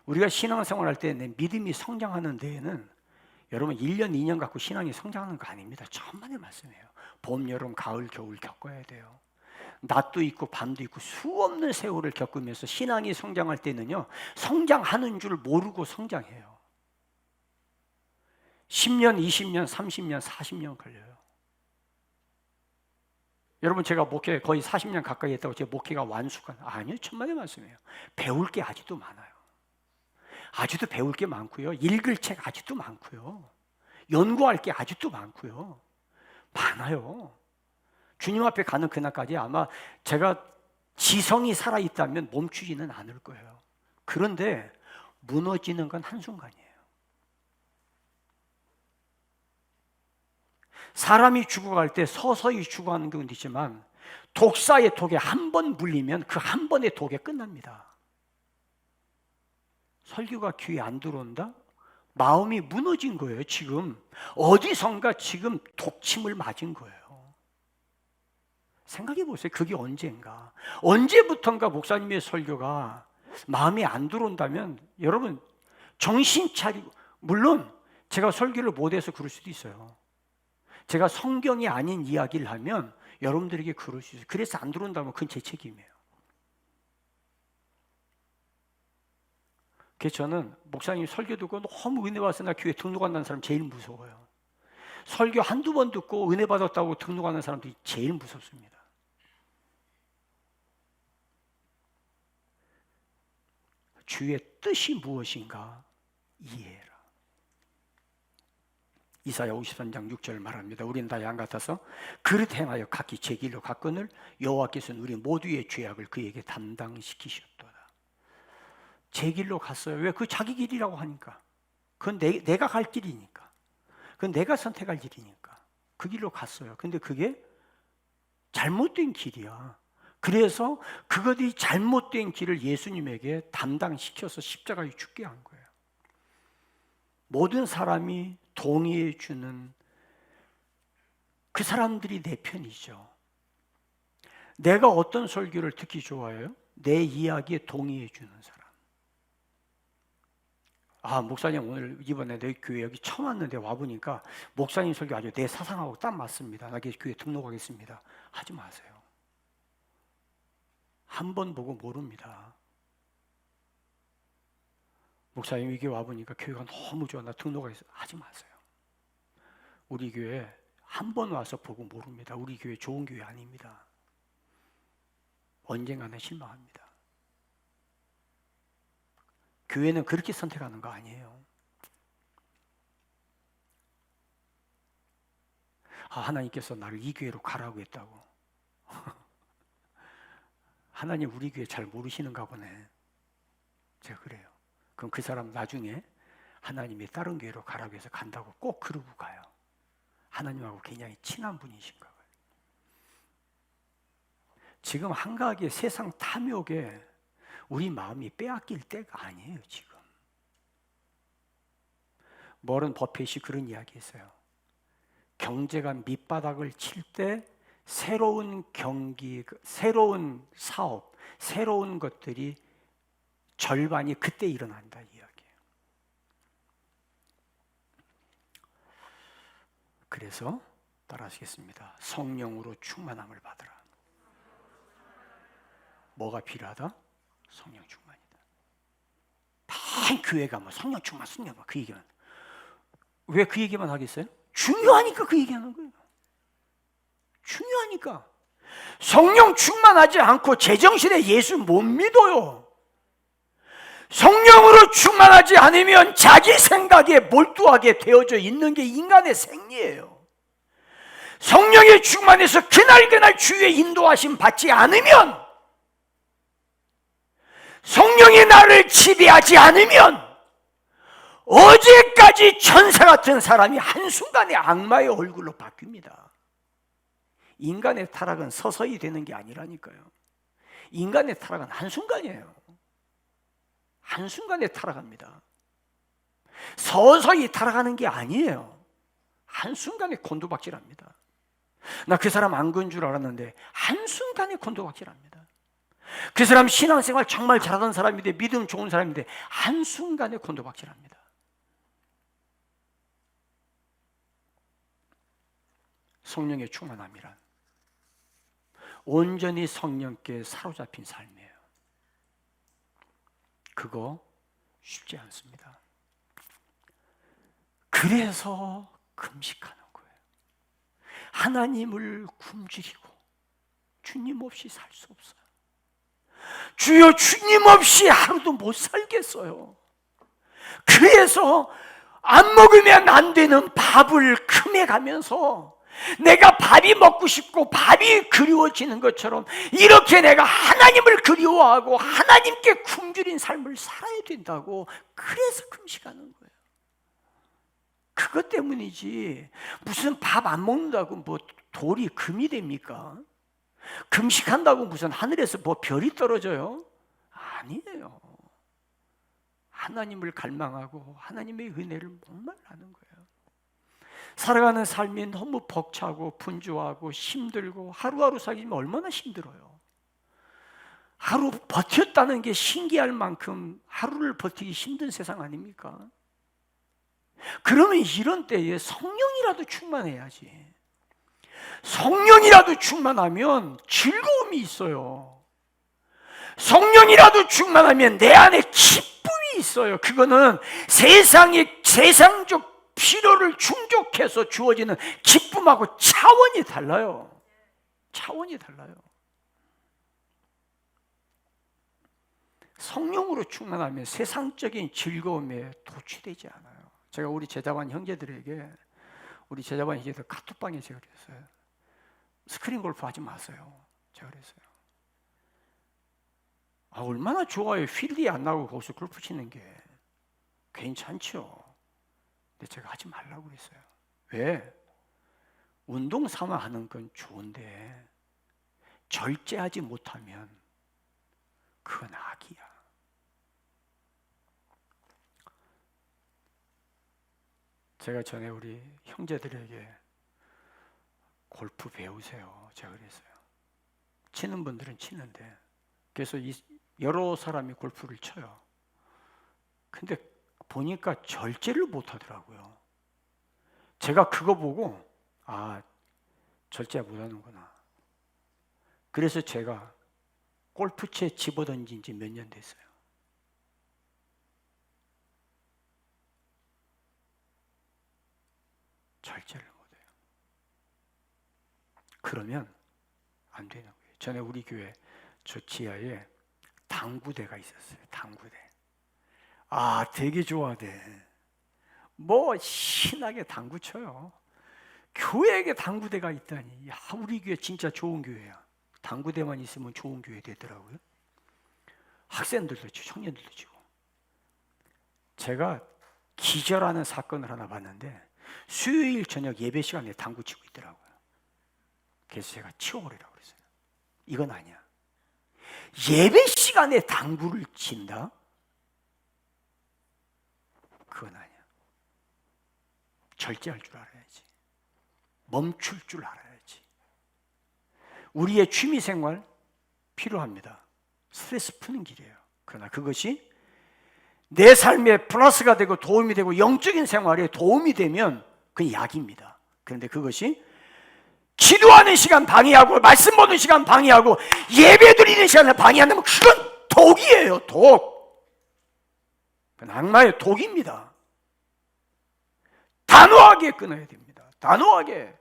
우리가 신앙생활 할 때 내 믿음이 성장하는 데에는 여러분 1년, 2년 갖고 신앙이 성장하는 거 아닙니다. 천만의 말씀이에요. 봄, 여름, 가을, 겨울 겪어야 돼요. 낮도 있고 밤도 있고 수없는 세월을 겪으면서 신앙이 성장할 때는요, 성장하는 줄 모르고 성장해요. 10년, 20년, 30년, 40년 걸려요. 여러분, 제가 목회 거의 40년 가까이 했다고 제 목회가 완숙한, 아니요, 천만의 말씀이에요. 배울 게 아직도 많아요. 아직도 배울 게 많고요. 읽을 책 아직도 많고요. 연구할 게 아직도 많고요. 많아요. 주님 앞에 가는 그날까지 아마 제가 지성이 살아있다면 멈추지는 않을 거예요. 그런데 무너지는 건 한순간이에요. 사람이 죽어갈 때 서서히 죽어가는 경우도 있지만 독사의 독에 한 번 물리면 그 한 번의 독에 끝납니다. 설교가 귀에 안 들어온다? 마음이 무너진 거예요. 지금 어디선가 지금 독침을 맞은 거예요. 생각해 보세요. 그게 언젠가, 언제부턴가 목사님의 설교가 마음에 안 들어온다면 여러분 정신 차리고, 물론 제가 설교를 못해서 그럴 수도 있어요. 제가 성경이 아닌 이야기를 하면 여러분들에게 그럴 수 있어요. 그래서 안 들어온다면 그건 제 책임이에요. 그래서 저는 목사님 설교 듣고 너무 은혜 받아서 나 교회 등록한다는 사람 제일 무서워요. 설교 한두 번 듣고 은혜 받았다고 등록하는 사람들이 제일 무섭습니다. 주의 뜻이 무엇인가 이해해라. 이사야 53장 6절 말합니다. 우리는 다 양 같아서 그릇 행하여 각기 제 길로 갔거늘 여호와께서는 우리 모두의 죄악을 그에게 담당시키셨도다. 제 길로 갔어요. 왜? 그 자기 길이라고 하니까. 그건 내가 갈 길이니까. 그건 내가 선택할 길이니까. 그 길로 갔어요. 근데 그게 잘못된 길이야. 그래서 그것이 잘못된 길을 예수님에게 담당시켜서 십자가에 죽게 한 거예요. 모든 사람이 동의해 주는 그 사람들이 내 편이죠. 내가 어떤 설교를 듣기 좋아해요? 내 이야기에 동의해 주는 사람. 목사님 오늘 이번에 내 교회 여기 처음 왔는데 와보니까 목사님 설교 아주 내 사상하고 딱 맞습니다. 나 교회 등록하겠습니다. 하지 마세요. 한 번 보고 모릅니다. 목사님 이 교회 와보니까 교회가 너무 좋아. 나 등록하겠습니다. 하지 마세요. 우리 교회 한 번 와서 보고 모릅니다. 우리 교회 좋은 교회 아닙니다. 언젠가는 실망합니다. 교회는 그렇게 선택하는 거 아니에요. 하나님께서 나를 이 교회로 가라고 했다고. 하나님 우리 교회 잘 모르시는가 보네. 제가 그래요. 그럼 그 사람 나중에 하나님이 다른 교회로 가라고 해서 간다고 꼭 그러고 가요. 하나님하고 굉장히 친한 분이신가 봐요. 지금 한가하게 세상 탐욕에 우리 마음이 빼앗길 때가 아니에요. 지금 워런 버핏이 그런 이야기 했어요. 경제가 밑바닥을 칠 때 새로운 경기, 새로운 사업, 새로운 것들이 절반이 그때 일어난다 이야기예요. 그래서 따라하시겠습니다. 성령으로 충만함을 받으라. 뭐가 필요하다? 성령 충만이다. 다 교회가 뭐 성령 충만, 그 얘기만. 왜 그 얘기만 하겠어요? 중요하니까 그 얘기하는 거예요. 중요하니까. 성령 충만하지 않고 제정신에 예수 못 믿어요. 성령으로 충만하지 않으면 자기 생각에 몰두하게 되어져 있는 게 인간의 생리예요. 성령에 충만해서 그날 주의 인도하심 받지 않으면, 성령이 나를 지배하지 않으면 어제까지 천사 같은 사람이 한순간에 악마의 얼굴로 바뀝니다. 인간의 타락은 서서히 되는 게 아니라니까요. 인간의 타락은 한순간이에요. 한순간에 타락합니다. 서서히 타락하는 게 아니에요. 한순간에 곤두박질합니다. 나 그 사람 안 그런 줄 알았는데 한순간에 곤두박질합니다. 그 사람 신앙생활 정말 잘하던 사람인데, 믿음 좋은 사람인데 한순간에 곤두박질합니다. 성령의 충만함이란 온전히 성령께 사로잡힌 삶이에요. 그거 쉽지 않습니다. 그래서 금식하는 거예요. 하나님을 굶주리고 주님 없이 살 수 없어요. 주여, 주님 없이 하루도 못 살겠어요. 그래서 안 먹으면 안 되는 밥을 금해가면서 내가 밥이 먹고 싶고 밥이 그리워지는 것처럼 이렇게 내가 하나님을 그리워하고 하나님께 굶주린 삶을 살아야 된다고. 그래서 금식하는 거예요. 그것 때문이지 무슨 밥 안 먹는다고 뭐 돌이 금이 됩니까? 금식한다고 무슨 하늘에서 뭐 별이 떨어져요? 아니에요. 하나님을 갈망하고 하나님의 은혜를 목말라는 거예요. 살아가는 삶이 너무 벅차고 분주하고 힘들고 하루하루 살기면 얼마나 힘들어요. 하루 버텼다는 게 신기할 만큼 하루를 버티기 힘든 세상 아닙니까? 그러면 이런 때에 성령이라도 충만해야지. 성령이라도 충만하면 즐거움이 있어요. 성령이라도 충만하면 내 안에 기쁨이 있어요. 그거는 세상적 필요를 충족해서 주어지는 기쁨하고 차원이 달라요. 차원이 달라요. 성령으로 충만하면 세상적인 즐거움에 도취되지 않아요. 제가 우리 제자반 형제들에게, 우리 제자반 형제들 카톡방에 제가 그랬어요. 스크린 골프 하지 마세요. 제가 그랬어요. 얼마나 좋아요. 필드에 안 나고 거기서 골프 치는 게. 괜찮죠. 근데 제가 하지 말라고 그랬어요. 왜? 운동 삼아 하는 건 좋은데 절제하지 못하면 그건 악이야. 제가 전에 우리 형제들에게 골프 배우세요. 제가 그랬어요. 치는 분들은 치는데, 그래서 여러 사람이 골프를 쳐요. 근데 보니까 절제를 못 하더라고요. 제가 그거 보고 절제 못 하는구나. 그래서 제가 골프채 집어던진 지 몇 년 됐어요. 절제를 못해요. 그러면 안 되는 거예요. 전에 우리 교회 저 지하에 당구대가 있었어요. 당구대. 되게 좋아하대. 뭐 신나게 당구 쳐요. 교회에 당구대가 있다니. 우리 교회 진짜 좋은 교회야. 당구대만 있으면 좋은 교회 되더라고요. 학생들도 치고 청년들도 치고. 제가 기절하는 사건을 하나 봤는데 수요일 저녁 예배 시간에 당구 치고 있더라고요. 그래서 제가 치워버리라고 그랬어요. 이건 아니야. 예배 시간에 당구를 친다? 그건 아니야. 절제할 줄 알아야지. 멈출 줄 알아야지. 우리의 취미생활 필요합니다. 스트레스 푸는 길이에요. 그러나 그것이 내 삶에 플러스가 되고 도움이 되고 영적인 생활에 도움이 되면 그건 약입니다. 그런데 그것이 기도하는 시간 방해하고 말씀 보는 시간 방해하고 예배 드리는 시간을 방해한다면 그건 독이에요. 독. 그건 악마의 독입니다. 단호하게 끊어야 됩니다. 단호하게.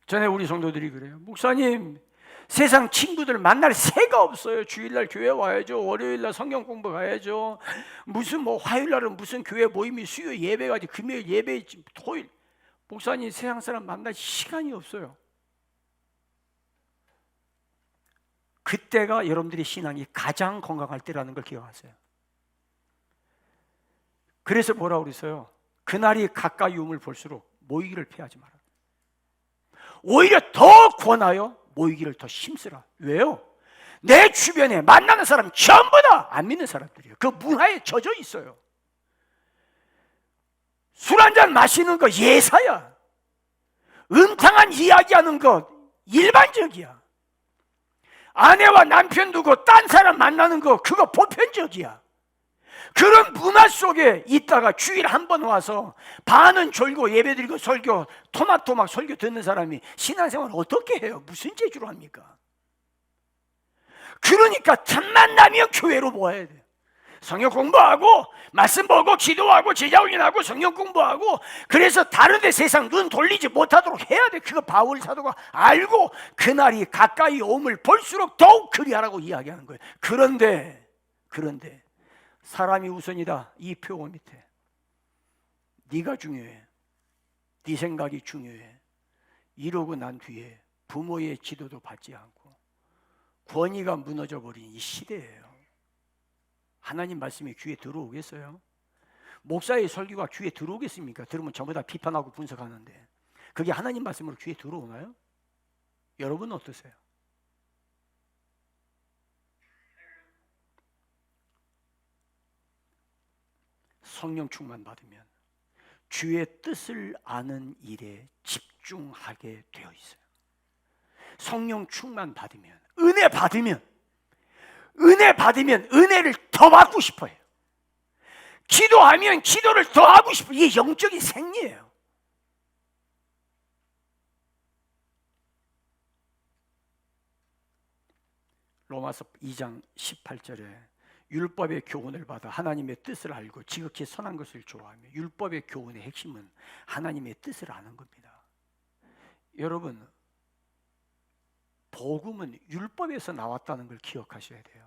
전에 우리 성도들이 그래요. 목사님, 세상 친구들 만날 새가 없어요. 주일날 교회 와야죠. 월요일날 성경 공부 가야죠. 무슨 화요일날은 무슨 교회 모임이 수요일 예배 가지, 금요일 예배, 토요일. 목사님, 세상 사람 만날 시간이 없어요. 그때가 여러분들의 신앙이 가장 건강할 때라는 걸 기억하세요. 그래서 뭐라고 그랬어요? 그날이 가까이 오면 볼수록 모이기를 피하지 마라. 오히려 더 권하여 모이기를 더 힘쓰라. 왜요? 내 주변에 만나는 사람 전부 다 안 믿는 사람들이에요. 그 문화에 젖어 있어요. 술 한잔 마시는 거 예사야. 음탕한 이야기하는 거 일반적이야. 아내와 남편 두고 딴 사람 만나는 거 그거 보편적이야. 그런 문화 속에 있다가 주일 한 번 와서 반은 졸고 예배드리고 설교 토마토막 설교 듣는 사람이 신앙생활 어떻게 해요? 무슨 재주로 합니까? 그러니까 틈만 나면 교회로 모아야 돼요. 성경 공부하고 말씀 보고 기도하고 제자 훈련하고 성경 공부하고 그래서 다른 데 세상 눈 돌리지 못하도록 해야 돼. 그거 바울 사도가 알고 그날이 가까이 오음을 볼수록 더욱 그리하라고 이야기하는 거예요. 그런데 사람이 우선이다. 이 표어 밑에 네가 중요해. 네 생각이 중요해. 이러고 난 뒤에 부모의 지도도 받지 않고 권위가 무너져 버린 이 시대예요. 하나님 말씀이 귀에 들어오겠어요? 목사의 설교가 귀에 들어오겠습니까? 들으면 전부 다 비판하고 분석하는데 그게 하나님 말씀으로 귀에 들어오나요? 여러분은 어떠세요? 성령 충만 받으면 주의 뜻을 아는 일에 집중하게 되어 있어요. 성령 충만 받으면 은혜 받으면 은혜를 더 받고 싶어요. 기도하면 기도를 더 하고 싶어요. 이게 영적인 생리예요. 로마서 2장 18절에 율법의 교훈을 받아 하나님의 뜻을 알고 지극히 선한 것을 좋아하며 율법의 교훈의 핵심은 하나님의 뜻을 아는 겁니다. 여러분, 복음은 율법에서 나왔다는 걸 기억하셔야 돼요.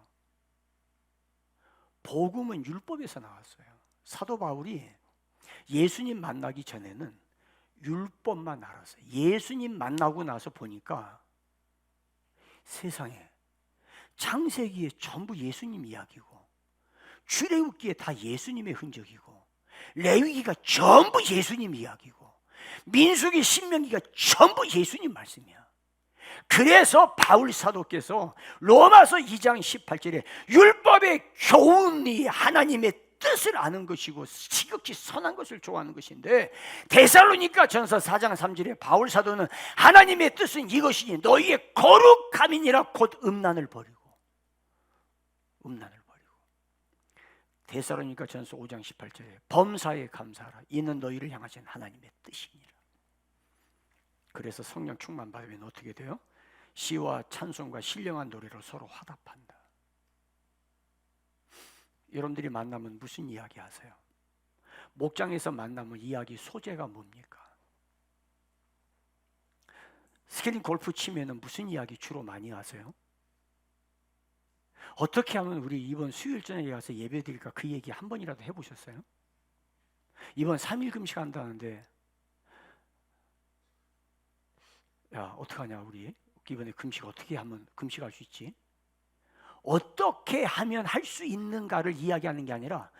복음은 율법에서 나왔어요. 사도 바울이 예수님 만나기 전에는 율법만 알았어요. 예수님 만나고 나서 보니까 세상에 창세기에 전부 예수님 이야기고 출애굽기에 다 예수님의 흔적이고 레위기가 전부 예수님 이야기고 민수기 신명기가 전부 예수님 말씀이야. 그래서 바울 사도께서 로마서 2장 18절에 율법의 교훈이 하나님의 뜻을 아는 것이고 지극히 선한 것을 좋아하는 것인데 데살로니가 전서 4장 3절에 바울 사도는 하나님의 뜻은 이것이니 너희의 거룩함이니라 곧 음란을 버리고 데살로니가 전서 5장 18절에 범사에 감사하라. 이는 너희를 향하신 하나님의 뜻이니라. 그래서 성령 충만 받으면 어떻게 돼요? 시와 찬송과 신령한 노래로 서로 화답한다. 여러분들이 만나면 무슨 이야기 하세요? 목장에서 만나면 이야기 소재가 뭡니까? 스크린 골프 치면은 무슨 이야기 주로 많이 하세요? 어떻게 하면 우리 이번 수요일 저녁에 가서 예배 드릴까, 그 얘기 한 번이라도 해보셨어요? 이번 3일 금식 한다는데 야 어떡하냐, 우리 이번에 금식 어떻게 하면 금식할 수 있지? 어떻게 하면 할 수 있는가를 이야기하는 게 아니라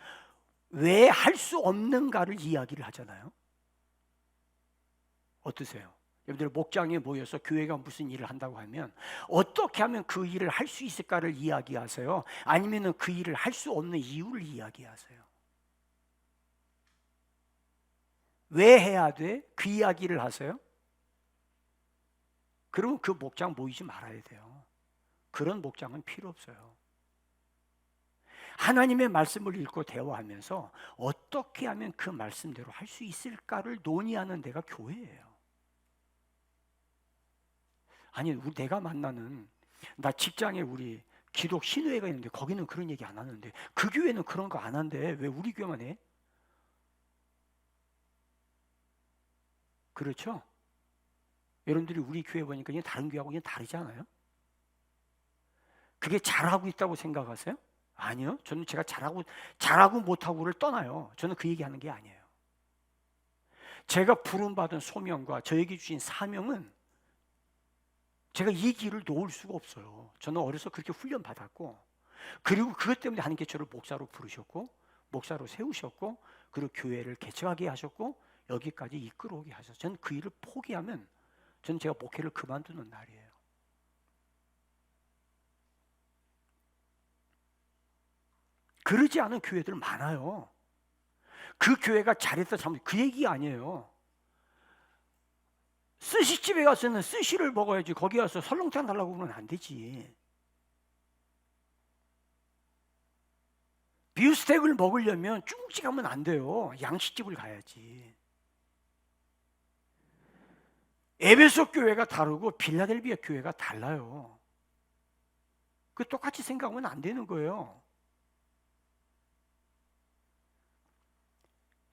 왜 할 수 없는가를 이야기를 하잖아요. 어떠세요? 여러분들 목장에 모여서 교회가 무슨 일을 한다고 하면 어떻게 하면 그 일을 할 수 있을까를 이야기하세요? 아니면 그 일을 할 수 없는 이유를 이야기하세요? 왜 해야 돼? 그 이야기를 하세요? 그러면 그 목장 모이지 말아야 돼요. 그런 목장은 필요 없어요. 하나님의 말씀을 읽고 대화하면서 어떻게 하면 그 말씀대로 할 수 있을까를 논의하는 데가 교회예요. 아니, 내가 만나는, 나 직장에 우리 기독 신우회가 있는데 거기는 그런 얘기 안 하는데 그 교회는 그런 거 안 한대. 왜 우리 교회만 해? 그렇죠? 여러분들이 우리 교회 보니까 그냥 다른 교회하고 그냥 다르지 않아요? 그게 잘하고 있다고 생각하세요? 아니요. 저는 제가 잘하고 못하고를 떠나요. 저는 그 얘기하는 게 아니에요. 제가 부름받은 소명과 저에게 주신 사명은 제가 이 길을 놓을 수가 없어요. 저는 어려서 그렇게 훈련 받았고, 그리고 그것 때문에 하나님께 저를 목사로 부르셨고, 목사로 세우셨고, 그리고 교회를 개척하게 하셨고, 여기까지 이끌어오게 하셨어요. 저는 그 일을 포기하면 저는 제가 목회를 그만두는 날이에요. 그러지 않은 교회들 많아요. 그 교회가 잘했다 잘못, 그 얘기 아니에요. 스시집에 가서는 스시를 먹어야지 거기 가서 설렁탕 달라고 그러면 안 되지. 비프스텍을 먹으려면 중국집 가면 안 돼요. 양식집을 가야지. 에베소 교회가 다르고 빌라델비아 교회가 달라요. 그 똑같이 생각하면 안 되는 거예요.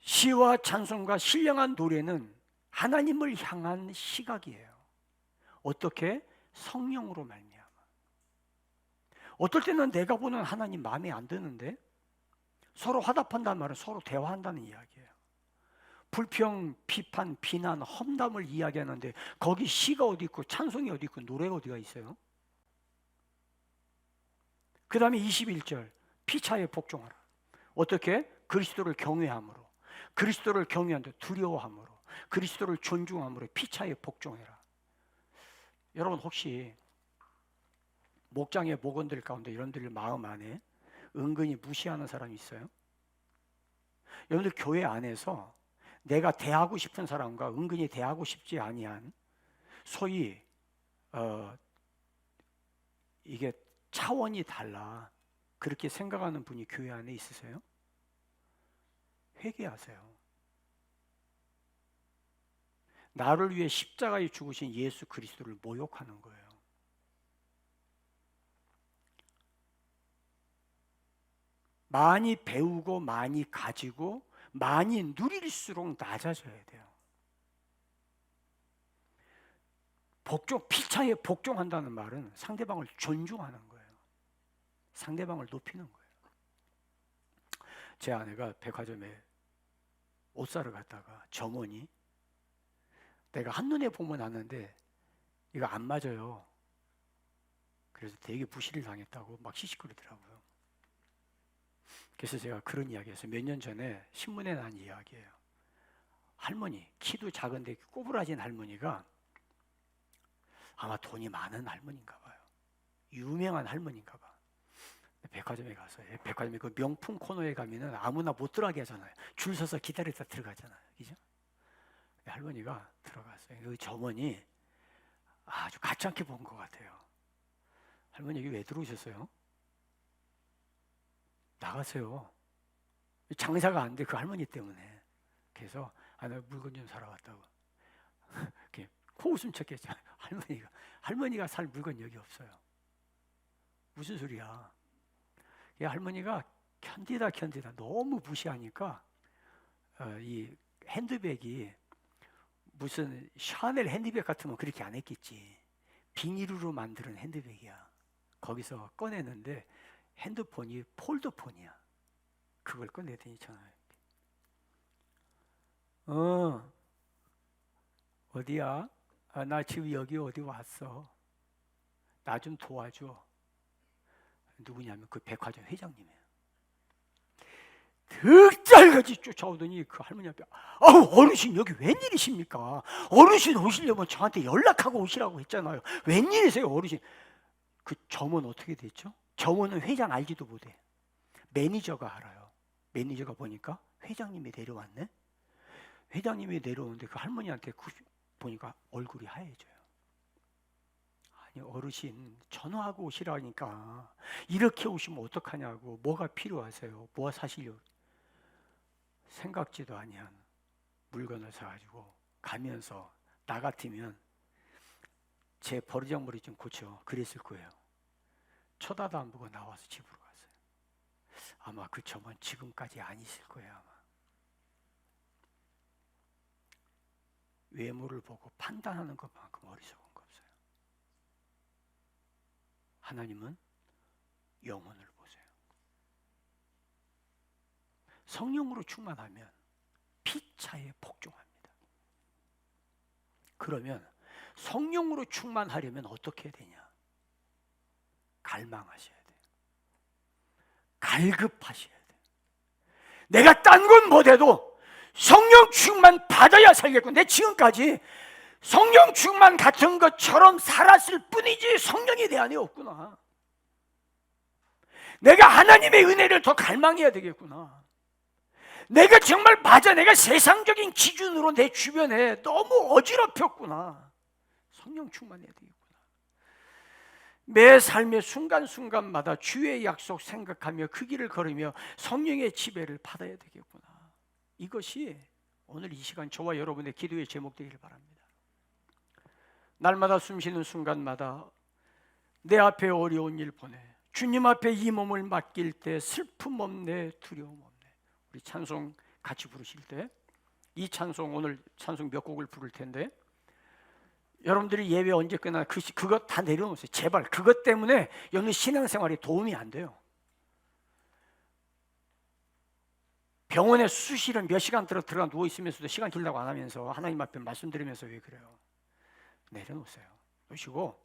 시와 찬송과 신령한 노래는 하나님을 향한 시각이에요. 어떻게? 성령으로 말미암아. 어떨 때는 내가 보는 하나님 마음에 안 드는데 서로 화답한다는 말은 서로 대화한다는 이야기예요. 불평, 비판, 비난, 험담을 이야기하는데 거기 시가 어디 있고 찬송이 어디 있고 노래가 어디가 있어요? 그 다음에 21절 피차에 복종하라. 어떻게? 그리스도를 경외함으로, 그리스도를 경외한다 두려워함으로, 그리스도를 존중함으로 피차에 복종해라. 여러분 혹시 목장의 목원들 가운데 여러분들 마음 안에 은근히 무시하는 사람이 있어요? 여러분들 교회 안에서 내가 대하고 싶은 사람과 은근히 대하고 싶지 아니한 소위 이게 차원이 달라 그렇게 생각하는 분이 교회 안에 있으세요? 회개하세요. 나를 위해 십자가에 죽으신 예수 그리스도를 모욕하는 거예요. 많이 배우고 많이 가지고 많이 누릴수록 낮아져야 돼요. 피차에 복종한다는 말은 상대방을 존중하는 거예요. 상대방을 높이는 거예요. 제 아내가 백화점에 옷 사러 갔다가 점원이 내가 한눈에 보면 아는데 이거 안 맞아요. 그래서 되게 무시를 당했다고 막 시시거리더라고요. 그래서 제가 그런 이야기했어요. 몇 년 전에 신문에 난 이야기예요. 할머니, 키도 작은데 꼬부라진 할머니가 아마 돈이 많은 할머니인가 봐요. 유명한 할머니인가 봐. 백화점에 가서, 백화점에 그 명품 코너에 가면은 아무나 못 들어가게 하잖아요. 줄 서서 기다렸다 들어가잖아요. 그죠? 할머니가 들어갔어요. 그 점원이 아주 가짜게 본 것 같아요. 할머니 여기 왜 들어오셨어요? 나가세요. 장사가 안 돼, 그 할머니 때문에. 그래서 나 물건 좀 사러 왔다고. 이렇게 코웃음 쳤겠죠. 할머니가 살 물건 여기 없어요. 무슨 소리야? 할머니가 견디다 너무 무시하니까 이 핸드백이 무슨 샤넬 핸드백 같으면 그렇게 안 했겠지. 비닐으로 만드는 핸드백이야. 거기서 꺼내는데 핸드폰이 폴더폰이야. 그걸 꺼내더니 전화해. 어디야? 나 지금 여기 어디 왔어. 나 좀 도와줘. 누구냐면 그 백화점 회장님이에요. 득달같이 쫓아오더니 그 할머니 앞에, 어르신 여기 웬일이십니까? 어르신 오시려면 저한테 연락하고 오시라고 했잖아요. 웬일이세요 어르신? 그 점원 어떻게 됐죠? 점원은 회장 알지도 못해. 매니저가 알아요. 매니저가 보니까 회장님이 내려왔네. 회장님이 내려오는데 그 할머니한테 보니까 얼굴이 하얘져요. 아니 어르신 전화하고 오시라니까 이렇게 오시면 어떡하냐고. 뭐가 필요하세요? 뭐 사시려고? 생각지도 아니한 물건을 사가지고 가면서 나 같으면 제 버르장머리 좀 고쳐 그랬을 거예요. 쳐다도 안 보고 나와서 집으로 갔어요. 아마 그 점은 지금까지 안 있을 거예요. 아마 외모를 보고 판단하는 것만큼 어리석은 거 없어요. 하나님은 영혼을 보세요. 성령으로 충만하면 피차에 복종합니다. 그러면 성령으로 충만하려면 어떻게 해야 되냐? 갈망하셔야 돼요. 갈급하셔야 돼요. 내가 딴 건 못해도 성령 충만 받아야 살겠고, 내 지금까지 성령 충만 같은 것처럼 살았을 뿐이지 성령이 내 안에 없구나. 내가 하나님의 은혜를 더 갈망해야 되겠구나. 내가 정말 맞아, 내가 세상적인 기준으로 내 주변에 너무 어지럽혔구나. 성령 충만해야 되겠구나. 매 삶의 순간순간마다 주의 약속 생각하며 그 길을 걸으며 성령의 지배를 받아야 되겠구나. 이것이 오늘 이 시간 저와 여러분의 기도의 제목 되기를 바랍니다. 날마다 숨쉬는 순간마다 내 앞에 어려운 일 보내 주님 앞에 이 몸을 맡길 때 슬픔 없네, 두려움 없네. 우리 찬송 같이 부르실 때 이 찬송, 오늘 찬송 몇 곡을 부를 텐데 여러분들이 예배 언제 끝나 그것 다 내려놓으세요. 제발. 그것 때문에 여러분 신앙생활에 도움이 안 돼요. 병원에 수시를 몇 시간 들어가 누워있으면서도 시간 길다고 안 하면서 하나님 앞에 말씀드리면서 왜 그래요? 내려놓으세요. 그러시고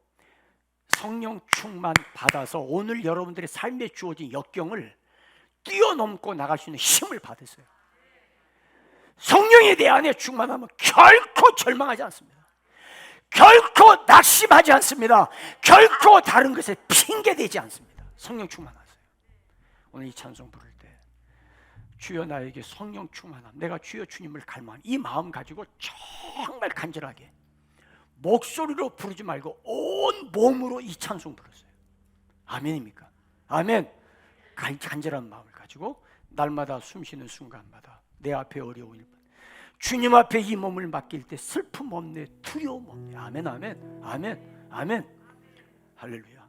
성령 충만 받아서 오늘 여러분들의 삶에 주어진 역경을 뛰어넘고 나갈 수 있는 힘을 받으세요. 성령이 내 안에 충만하면 결코 절망하지 않습니다. 결코 낙심하지 않습니다. 결코 다른 것에 핑계대지 않습니다. 성령 충만하세요. 오늘 이 찬송 부를 때 주여 나에게 성령 충만함, 내가 주여 주님을 갈망하는 이 마음 가지고 정말 간절하게 목소리로 부르지 말고 온 몸으로 이 찬송 부르세요. 아멘입니까? 아멘. 간절한 마음을 가지고 날마다 숨쉬는 순간마다 내 앞에 어려운 일, 주님 앞에 이 몸을 맡길 때 슬픔 없네, 두려움 없네. 아멘, 아멘, 아멘, 아멘. 할렐루야.